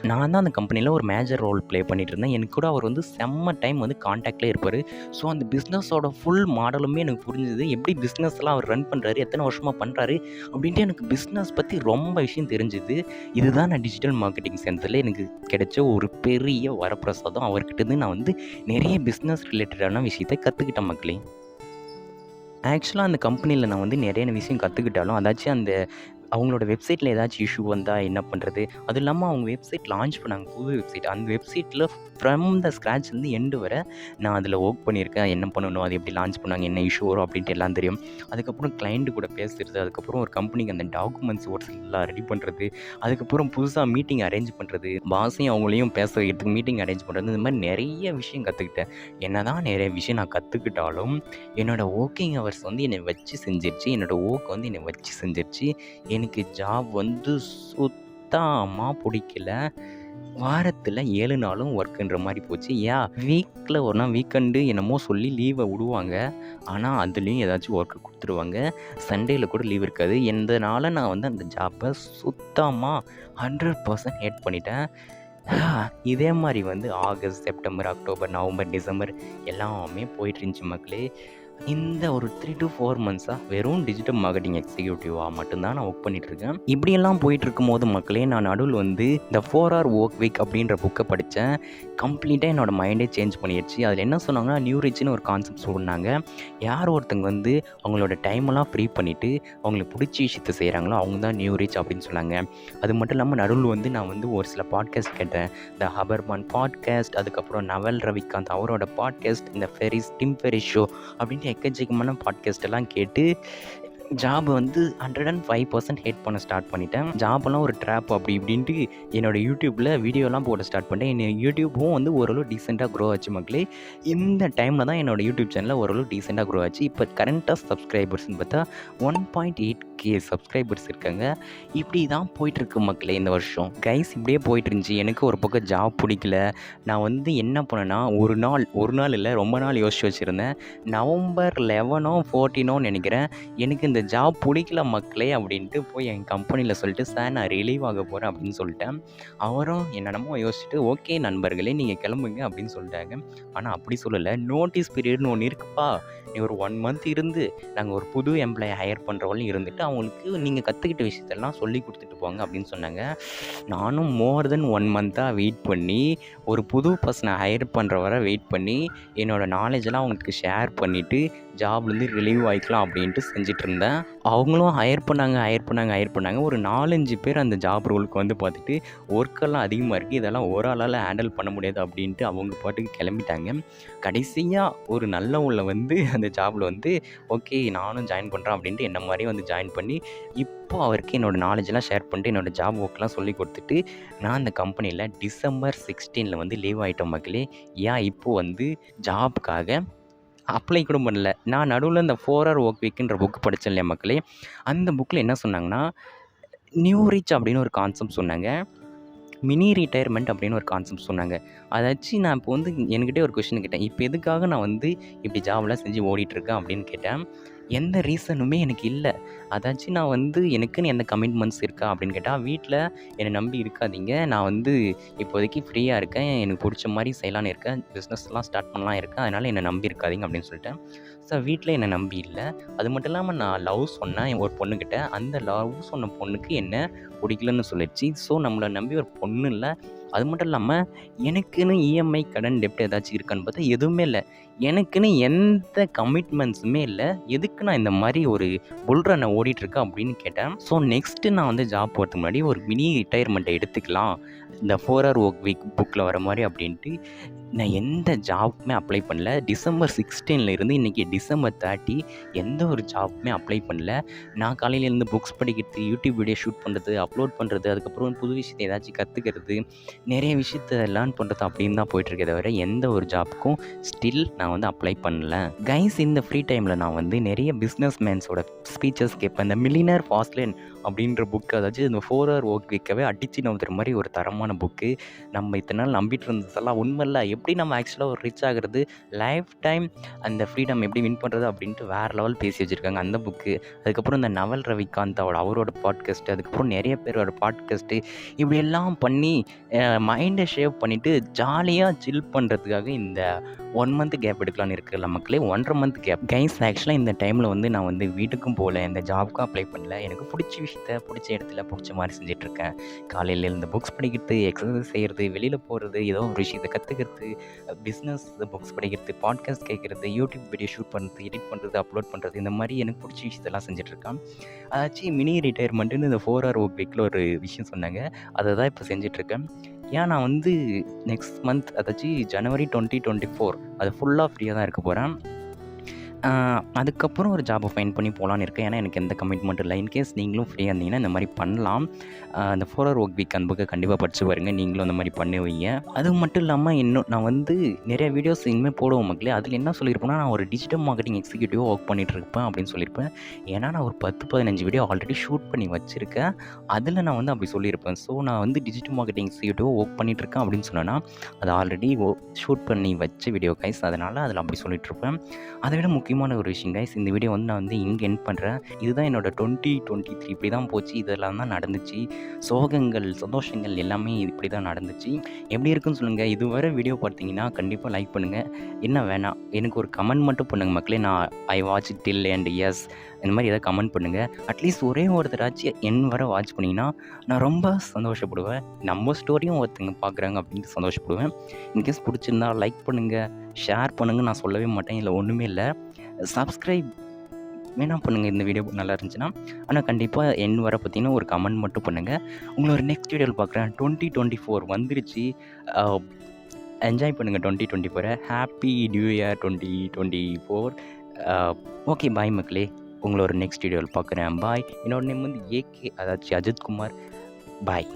நான் தான் அந்த கம்பெனியில் ஒரு மேஜர் ரோல் ப்ளே பண்ணிட்டு இருந்தேன். எனக்கு கூட அவர் வந்து செம்ம டைம் வந்து கான்டாக்ட்லேயே இருப்பார். ஸோ அந்த பிஸ்னஸோட ஃபுல் மாடலுமே எனக்கு புரிஞ்சுது. எப்படி பிஸ்னஸ்லாம் அவர் ரன் பண்ணுறாரு, எத்தனை வருஷமாக பண்ணுறாரு அப்படின்ட்டு எனக்கு பிஸ்னஸ் பற்றி ரொம்ப விஷயம் தெரிஞ்சுது. இதுதான் நான் டிஜிட்டல் மார்க்கெட்டிங் சேர்ந்ததில் எனக்கு கிடைச்ச ஒரு பெரிய வரப்பிரசாதம். அவர்கிட்டருந்து நான் வந்து நிறைய பிஸ்னஸ் ரிலேட்டடான விஷயத்தை கற்றுக்கிட்டேன் மக்களே. ஆக்சுவலாக அந்த கம்பெனியில் நான் வந்து நிறைய விஷயம் கற்றுக்கிட்டாலும் அதாச்சும் அந்த அவங்களோட வெப்சைட்டில் ஏதாச்சும் இஷ்யூ வந்தால் என்ன பண்ணுறது, அதுவும் இல்லாமல் அவங்க வெப்சைட் லான்ச் பண்ணாங்க, புது வெப்சைட். அந்த வெப்சைட்டில் ஃப்ரம் த ஸ்க்ராட்ச்லேருந்து எண்டு வரை நான் அதில் ஒர்க் பண்ணியிருக்கேன். என்ன பண்ணணும், அது எப்படி லான்ச் பண்ணாங்க, என்ன இஷ்யூ வரும் அப்படின்ட்டு எல்லாம் தெரியும். அதுக்கப்புறம் கிளைண்ட்டு கூட பேசுகிறது, அதுக்கப்புறம் ஒரு கம்பெனிக்கு அந்த டாக்குமெண்ட்ஸ் ஒரு எல்லாம் ரெடி பண்ணுறது, அதுக்கப்புறம் புதுசாக மீட்டிங் அரேஞ்ச் பண்ணுறது, பாஸையும் அவங்களையும் பேச வைக்கிறதுக்கு மீட்டிங் அரேஞ்ச் பண்ணுறது, இந்த மாதிரி நிறைய விஷயம் கற்றுக்கிட்டேன். என்ன தான் நிறைய விஷயம் நான் கற்றுக்கிட்டாலும் என்னோடய ஒர்க்கிங் ஹவர்ஸ் வந்து என்னை வச்சு செஞ்சிருச்சு. என்னோடய ஒர்க் வந்து என்னை வச்சு செஞ்சிருச்சு. எனக்கு ஜாப் வந்து சுத்தமாக பிடிக்கல. வாரத்தில் 7 நாளும் ஒர்க்குன்ற மாதிரி போச்சு. வீக்கில் ஒரு நாள் வீக்கெண்டு என்னமோ சொல்லி லீவை விடுவாங்க. ஆனால் அதுலேயும் ஏதாச்சும் ஒர்க்கு கொடுத்துருவாங்க. சண்டேயில் கூட லீவ் இருக்காது. இதனால் நான் வந்து அந்த ஜாப்பை சுத்தமாக 100% ஹேட் பண்ணிட்டேன். இதே மாதிரி வந்து August, September, October, November, December எல்லாமே போயிட்டு இருந்துச்சு மக்களே. இந்த ஒரு 3 to 4 மந்த்ஸாக வெறும் டிஜிட்டல் மார்க்கெட்டிங் எக்ஸிக்யூட்டிவாக மட்டும்தான் நான் ஒர்க் பண்ணிகிட்ருக்கேன். இப்படியெல்லாம் போயிட்டுருக்கும்போது மக்களே, நான் நடுவில் வந்து இந்த 4 hour ஒர்க் வீக் அப்படின்ற புக்கை படித்தேன். கம்ப்ளீட்டாக என்னோடய மைண்டே சேஞ்ச் பண்ணிடுச்சு. அதில் என்ன சொன்னாங்கன்னா, நியூ ரிச்னு ஒரு கான்செப்ட் சொன்னாங்க. யார் ஒருத்தங்க வந்து அவங்களோட டைமெல்லாம் ஃப்ரீ பண்ணிவிட்டு அவங்களுக்கு பிடிச்ச விஷயத்தை செய்கிறாங்களோ அவங்க தான் நியூ ரிச் அப்படின்னு சொன்னாங்க. அது மட்டும் இல்லாமல் நடுவில் வந்து நான் வந்து ஒரு சில பாட்காஸ்ட் கேட்டேன். இந்த ஹபர்மான் பாட்காஸ்ட், அதுக்கப்புறம் நவல் ரவிகாந்த் அவரோட பாட்காஸ்ட், இந்த டிம் ஃபெரிஸ் ஷோ அப்படின்ட்டு எக்கச்சக்கமான பாட்காஸ்ட் எல்லாம் கேட்டு ஜாப் வந்து 105% ஹேட் பண்ண ஸ்டார்ட் பண்ணிட்டேன். ஜாபெல்லாம் ஒரு ட்ராப் அப்படி இப்படின்ட்டு என்னோடய யூடியூப்பில் வீடியோலாம் போட ஸ்டார்ட் பண்ணிட்டேன். என்னோட யூடியூப்பும் வந்து ஓரளவு டீசெண்டாக க்ரோ ஆச்சு மக்களே. இந்த டைமில் தான் என்னோடய யூடியூப் சேனலில் ஓரளவு டீசெண்டாக க்ரோ ஆச்சு. இப்போ கரண்ட்டாக சப்ஸ்கிரைபர்ஸ்னு பார்த்தா 1.8K சப்ஸ்கிரைபர்ஸ் இருக்காங்க. இப்படி தான் போயிட்டுருக்கு மக்களே இந்த வருஷம். கைஸ் இப்படியே போயிட்டு இருந்துச்சு. எனக்கு ஒரு பக்கம் ஜாப் பிடிக்கல. நான் வந்து என்ன பண்ணேன்னா, ஒரு நாள் இல்லை ரொம்ப நாள் யோசிச்சு வச்சுருந்தேன். November 11 or 14 நினைக்கிறேன், எனக்கு இந்த ஜாப் பிடிக்கல மக்களே அப்படின்ட்டு போய் என் கம்பெனியில் சொல்லிட்டு, சார் நான் ரிலீவ் ஆக போகிறேன் அப்படின்னு சொல்லிட்டேன். அவரும் என்னென்னமோ யோசிச்சுட்டு, ஓகே நண்பர்களே நீங்கள் கிளம்புங்க அப்படின்னு சொல்லிட்டாங்க. ஆனால் அப்படி சொல்லலை, நோட்டீஸ் பீரியட்னு ஒன்று இருக்குப்பா, நீ ஒரு 1 month இருந்து நாங்கள் ஒரு புது எம்ப்ளாயி ஹையர் பண்ணுறவங்களும் இருந்துட்டு அவங்களுக்கு நீங்கள் கற்றுக்கிட்ட விஷயத்தெல்லாம் சொல்லி கொடுத்துட்டு போங்க அப்படின்னு சொன்னாங்க. நானும் மோர் தென் 1 month-ஆக வெயிட் பண்ணி ஒரு புது பர்சனை ஹையர் பண்ணுற வரை வெயிட் பண்ணி என்னோடய நாலேஜெல்லாம் அவங்களுக்கு ஷேர் பண்ணிவிட்டு ஜாப்லேருந்து ரிலீவ் ஆகிக்கலாம் அப்படின்ட்டு செஞ்சுட்டு இருந்தேன். அவங்களும் ஹையர் பண்ணாங்க. ஒரு 4-5 பேர் அந்த ஜாப் ரோலுக்கு வந்து பார்த்துட்டு ஒர்க்கெல்லாம் அதிகமாக இருக்குது, இதெல்லாம் ஒரு ஆளால் ஹேண்டில் பண்ண முடியாது அப்படின்ட்டு அவங்க பாட்டுக்கு கிளம்பிட்டாங்க. கடைசியாக ஒரு நல்ல உள்ள வந்து அந்த ஜாபில் வந்து ஓகே நானும் ஜாயின் பண்ணுறேன் அப்படின்ட்டு என்ன மாதிரியே வந்து ஜாயின் பண்ணி இப்போது அவருக்கு என்னோடய நாலேஜெல்லாம் ஷேர் பண்ணிட்டு என்னோடய ஜாப் ஒர்க்லாம் சொல்லி கொடுத்துட்டு நான் அந்த கம்பெனியில் December 16 வந்து லீவ் ஆகிட்டேன் மக்களே. ஏன் இப்போது வந்து ஜாப்புக்காக அப்ளை கூட பண்ணல. நான் நடுவில் இந்த 4 hour ஒர்க் வீக்குன்ற புக் படித்தேன் இல்லையா மக்களே, அந்த புக்கில் என்ன சொன்னாங்கன்னா, நியூ ரிச் அப்படின்னு ஒரு கான்செப்ட் சொன்னாங்க. மினி ரிட்டையர்மெண்ட் அப்படின்னு ஒரு கான்செப்ட் சொன்னாங்க. அதாச்சும் நான் இப்போ வந்து என்கிட்டே ஒரு கொஸ்டின் கேட்டேன், இப்போ எதுக்காக நான் வந்து இப்படி ஜாப்லாம் செஞ்சு ஓடிட்டுருக்கேன் அப்படின்னு கேட்டேன். எந்த ரீசனுமே எனக்கு இல்லை. அதாச்சும் நான் வந்து எனக்குன்னு எந்த கமிட்மெண்ட்ஸ் இருக்கா அப்படின்னு கேட்டால், வீட்டில் என்னை நம்பி இருக்காதீங்க, நான் வந்து இப்போதைக்கு ஃப்ரீயாக இருக்கேன், எனக்கு பிடிச்ச மாதிரி செய்யலான்னு இருக்கேன், பிஸ்னஸ்லாம் ஸ்டார்ட் பண்ணலாம் இருக்கேன், அதனால் என்னை நம்பி இருக்காதீங்க அப்படின்னு சொல்லிட்டேன். ஸோ வீட்டில் என்னை நம்பி இல்லை. அது மட்டும் இல்லாமல் நான் லவ் சொன்னேன் ஒரு பொண்ணுக்கிட்ட, அந்த லவ் சொன்ன பொண்ணுக்கு என்ன பிடிக்கலன்னு சொல்லிடுச்சு. ஸோ நம்மளை நம்பி ஒரு பொண்ணு இல்லை. அது மட்டும் இல்லாமல் எனக்குன்னு இஎம்ஐ கடன் டெப்ட் ஏதாச்சும் இருக்கான்னு பார்த்தா எதுவுமே இல்லை. எனக்குன்னு எந்த கமிட்மெண்ட்ஸுமே இல்லை. எதுக்கு நான் இந்த மாதிரி ஒரு புல் ரன்னை ஓடிட்டுருக்கேன் அப்படின்னு கேட்டேன். ஸோ நெக்ஸ்ட்டு நான் வந்து ஜாப் போகிறதுக்கு முன்னாடி ஒரு மினி ரிட்டையர்மெண்ட்டை எடுத்துக்கலாம், இந்த 4 hour ஒர்க் வீக் புக்கில் வர மாதிரி அப்படின்ட்டு நான் எந்த ஜாப்புமே அப்ளை பண்ணல. December 16 இருந்து இன்றைக்கி December 30 எந்த ஒரு ஜாப்புமே அப்ளை பண்ணல. நான் காலையில் எழுந்து புக்ஸ் படிக்கிறது, யூடியூப் வீடியோ ஷூட் பண்ணுறது, அப்லோட் பண்ணுறது, அதுக்கப்புறம் புது விஷயத்தை ஏதாச்சும் கற்றுக்கிறது, நிறைய விஷயத்த லேர்ன் பண்ணுறது அப்படின்னு தான் போயிட்டுருக்கே தவிர எந்த ஒரு ஜாப்புக்கும் ஸ்டில் நான் வந்து அப்ளை பண்ணல. கைஸ் இந்த ஃப்ரீ டைமில் நான் வந்து நிறைய பிஸ்னஸ் மேன்ஸோட ஸ்பீச்சஸ் கேட்பேன். இந்த மில்லியனர் ஃபாஸ்ட் லேன் அப்படின்ற புக்கு, அதாச்சும் இந்த 4 hour ஒர்க் வீக்கவே அடித்து நவுத்துற மாதிரி ஒரு தரமான புக்கு. நம்ம இத்தனை நாள் நம்பிட்டு இருந்ததெல்லாம் உண்மை இல்லை. எப்படி நம்ம ஆக்சுவலாக ஒரு ரிச் ஆகிறது, லைஃப் டைம் அந்த ஃப்ரீடம் எப்படி வின் பண்ணுறது அப்படின்ட்டு வேறு லெவல் பேசி வச்சுருக்காங்க அந்த புக்கு. அதுக்கப்புறம் இந்த நவல் ரவிகாந்த் அவரோட பாட்காஸ்ட்டு, அதுக்கப்புறம் நிறைய பேரோட பாட்காஸ்ட்டு, இப்படியெல்லாம் பண்ணி மைண்டை ஷேவ் பண்ணிவிட்டு ஜாலியாக சில் பண்ணுறதுக்காக இந்த 1 month கேப் எடுக்கலான்னு இருக்குல்ல மக்களே, 1.5 month கேப். கைஸ் ஆக்சுவலாக இந்த டைமில் வந்து நான் வந்து வீட்டுக்கும் போகல, இந்த ஜாபுக்கும் அப்ளை பண்ணல. எனக்கு பிடிச்ச விஷயத்த பிடிச்ச இடத்துல பிடிச்ச மாதிரி செஞ்சிட்ருக்கேன். காலையில் இந்த புக்ஸ் படிக்கிறது, எக்ஸசைஸ் செய்கிறது, வெளியில் போகிறது, ஏதோ ஒரு விஷயத்தை கற்றுக்கிறது, பிஸ்னஸ் புக்ஸ் படிக்கிறது, பாட்காஸ்ட் கேட்குறது, யூடியூப் வீடியோ ஷூட் பண்ணுறது, எடிட் பண்ணுறது, அப்லோட் பண்ணுறது, இந்த மாதிரி எனக்கு பிடிச்ச விஷயத்தெல்லாம் செஞ்சிட்ருக்கேன். அதாச்சும் மினி ரிட்டையர்மெண்ட்டுன்னு இந்த 4 hour ஒர்க் வீக்கில் ஒரு விஷயம் சொன்னாங்க, அதை தான் இப்போ செஞ்சிட்ருக்கேன். ஏன் நான் வந்து நெக்ஸ்ட் மந்த் அதாச்சும் January 2024 அது ஃபுல்லாக ஃப்ரீயாக தான் இருக்க போகிறேன். அதுக்கப்புறம் ஒரு ஜாபை ஃபைண்ட் பண்ணி போகலான்னு இருக்கேன். ஏன்னா எனக்கு எந்த கமிட்மெண்ட்டும் இல்லை. இன்கேஸ் நீங்களும் ஃப்ரீயாக இருந்தீங்கன்னா இந்த மாதிரி பண்ணலாம். அந்த 4 hour ஒர்க் வீக் அந்த புக்கை கண்டிப்பாக படித்து பாருங்க, நீங்களும் அந்த மாதிரி பண்ணுவீங்க. அது மட்டும் இல்லாமல் இன்னும் நான் வந்து நிறைய வீடியோஸ் இனிமேல் போடுவோம் மக்களே. அதில் என்ன சொல்லியிருப்பேன்னா, நான் ஒரு டிஜிட்டல் மார்க்கெட்டிங் எக்ஸிக்யூட்டிவாக ஒர்க் பண்ணிகிட்ருப்பேன் அப்படின்னு சொல்லியிருப்பேன். ஏன்னா நான் ஒரு 10-15 வீடியோ ஆல்ரெடி ஷூட் பண்ணி வச்சுருக்கேன். அதில் நான் வந்து அப்படி சொல்லியிருப்பேன். ஸோ நான் வந்து டிஜிட்டல் மார்க்கெட்டிங் எக்ஸிக்யூட்டிவாக ஒர்க் பண்ணிகிட்ருக்கேன் அப்படின்னு சொன்னேன்னா, அது ஆல்ரெடி ஷூட் பண்ணி வச்ச வீடியோ கைஸ், அதனால் அதில் அப்படி சொல்லிகிட்ருப்பேன். அதை விட முக்கியம் முக்கியமான ஒரு விஷயம் கைஸ். இந்த வீடியோ வந்து நான் வந்து இங்கே எண்ட் பண்ணுறேன். இதுதான் என்னோட 2023 இப்படி தான் போச்சு. இதெல்லாம் தான் நடந்துச்சு. சோகங்கள், சந்தோஷங்கள் எல்லாமே இப்படி தான் நடந்துச்சு. எப்படி இருக்குன்னு சொல்லுங்கள். இதுவரை வீடியோ பார்த்தீங்கன்னா கண்டிப்பாக லைக் பண்ணுங்கள். என்ன வேணாம் எனக்கு ஒரு கமெண்ட் மட்டும் பண்ணுங்கள் மக்களே. நான் I watch till ends இந்த மாதிரி ஏதாவது கமெண்ட் பண்ணுங்கள். அட்லீஸ்ட் ஒரே ஒருத்தராச்சும் என் வர வாட்ச் பண்ணிங்கன்னா நான் ரொம்ப சந்தோஷப்படுவேன். நம்ம ஸ்டோரியும் ஒருத்தங்க பார்க்குறாங்க அப்படின்ட்டு சந்தோஷப்படுவேன். இன்கேஸ் பிடிச்சிருந்தா லைக் பண்ணுங்கள், ஷேர் பண்ணுங்கள். நான் சொல்லவே மாட்டேன், இதில் ஒன்றுமே இல்லை. சப்ஸ்கிரைப் வேணா பண்ணுங்கள் இந்த வீடியோ நல்லா இருந்துச்சுன்னா. ஆனால் கண்டிப்பாக என் வர பார்த்தீங்கன்னா ஒரு கமெண்ட் மட்டும் பண்ணுங்கள். உங்களை ஒரு நெக்ஸ்ட் வீடியோவில் பார்க்குறேன். 2024 வந்துருச்சு. என்ஜாய் பண்ணுங்கள் 2024. Happy new year 2024. Okay bye மக்களே. உங்களை ஒரு நெக்ஸ்ட் வீடியோவில் பார்க்குறேன். பாய். என்னோட நேம் வந்து ஏகே, அதாச்சும் அஜித்குமார். பாய்.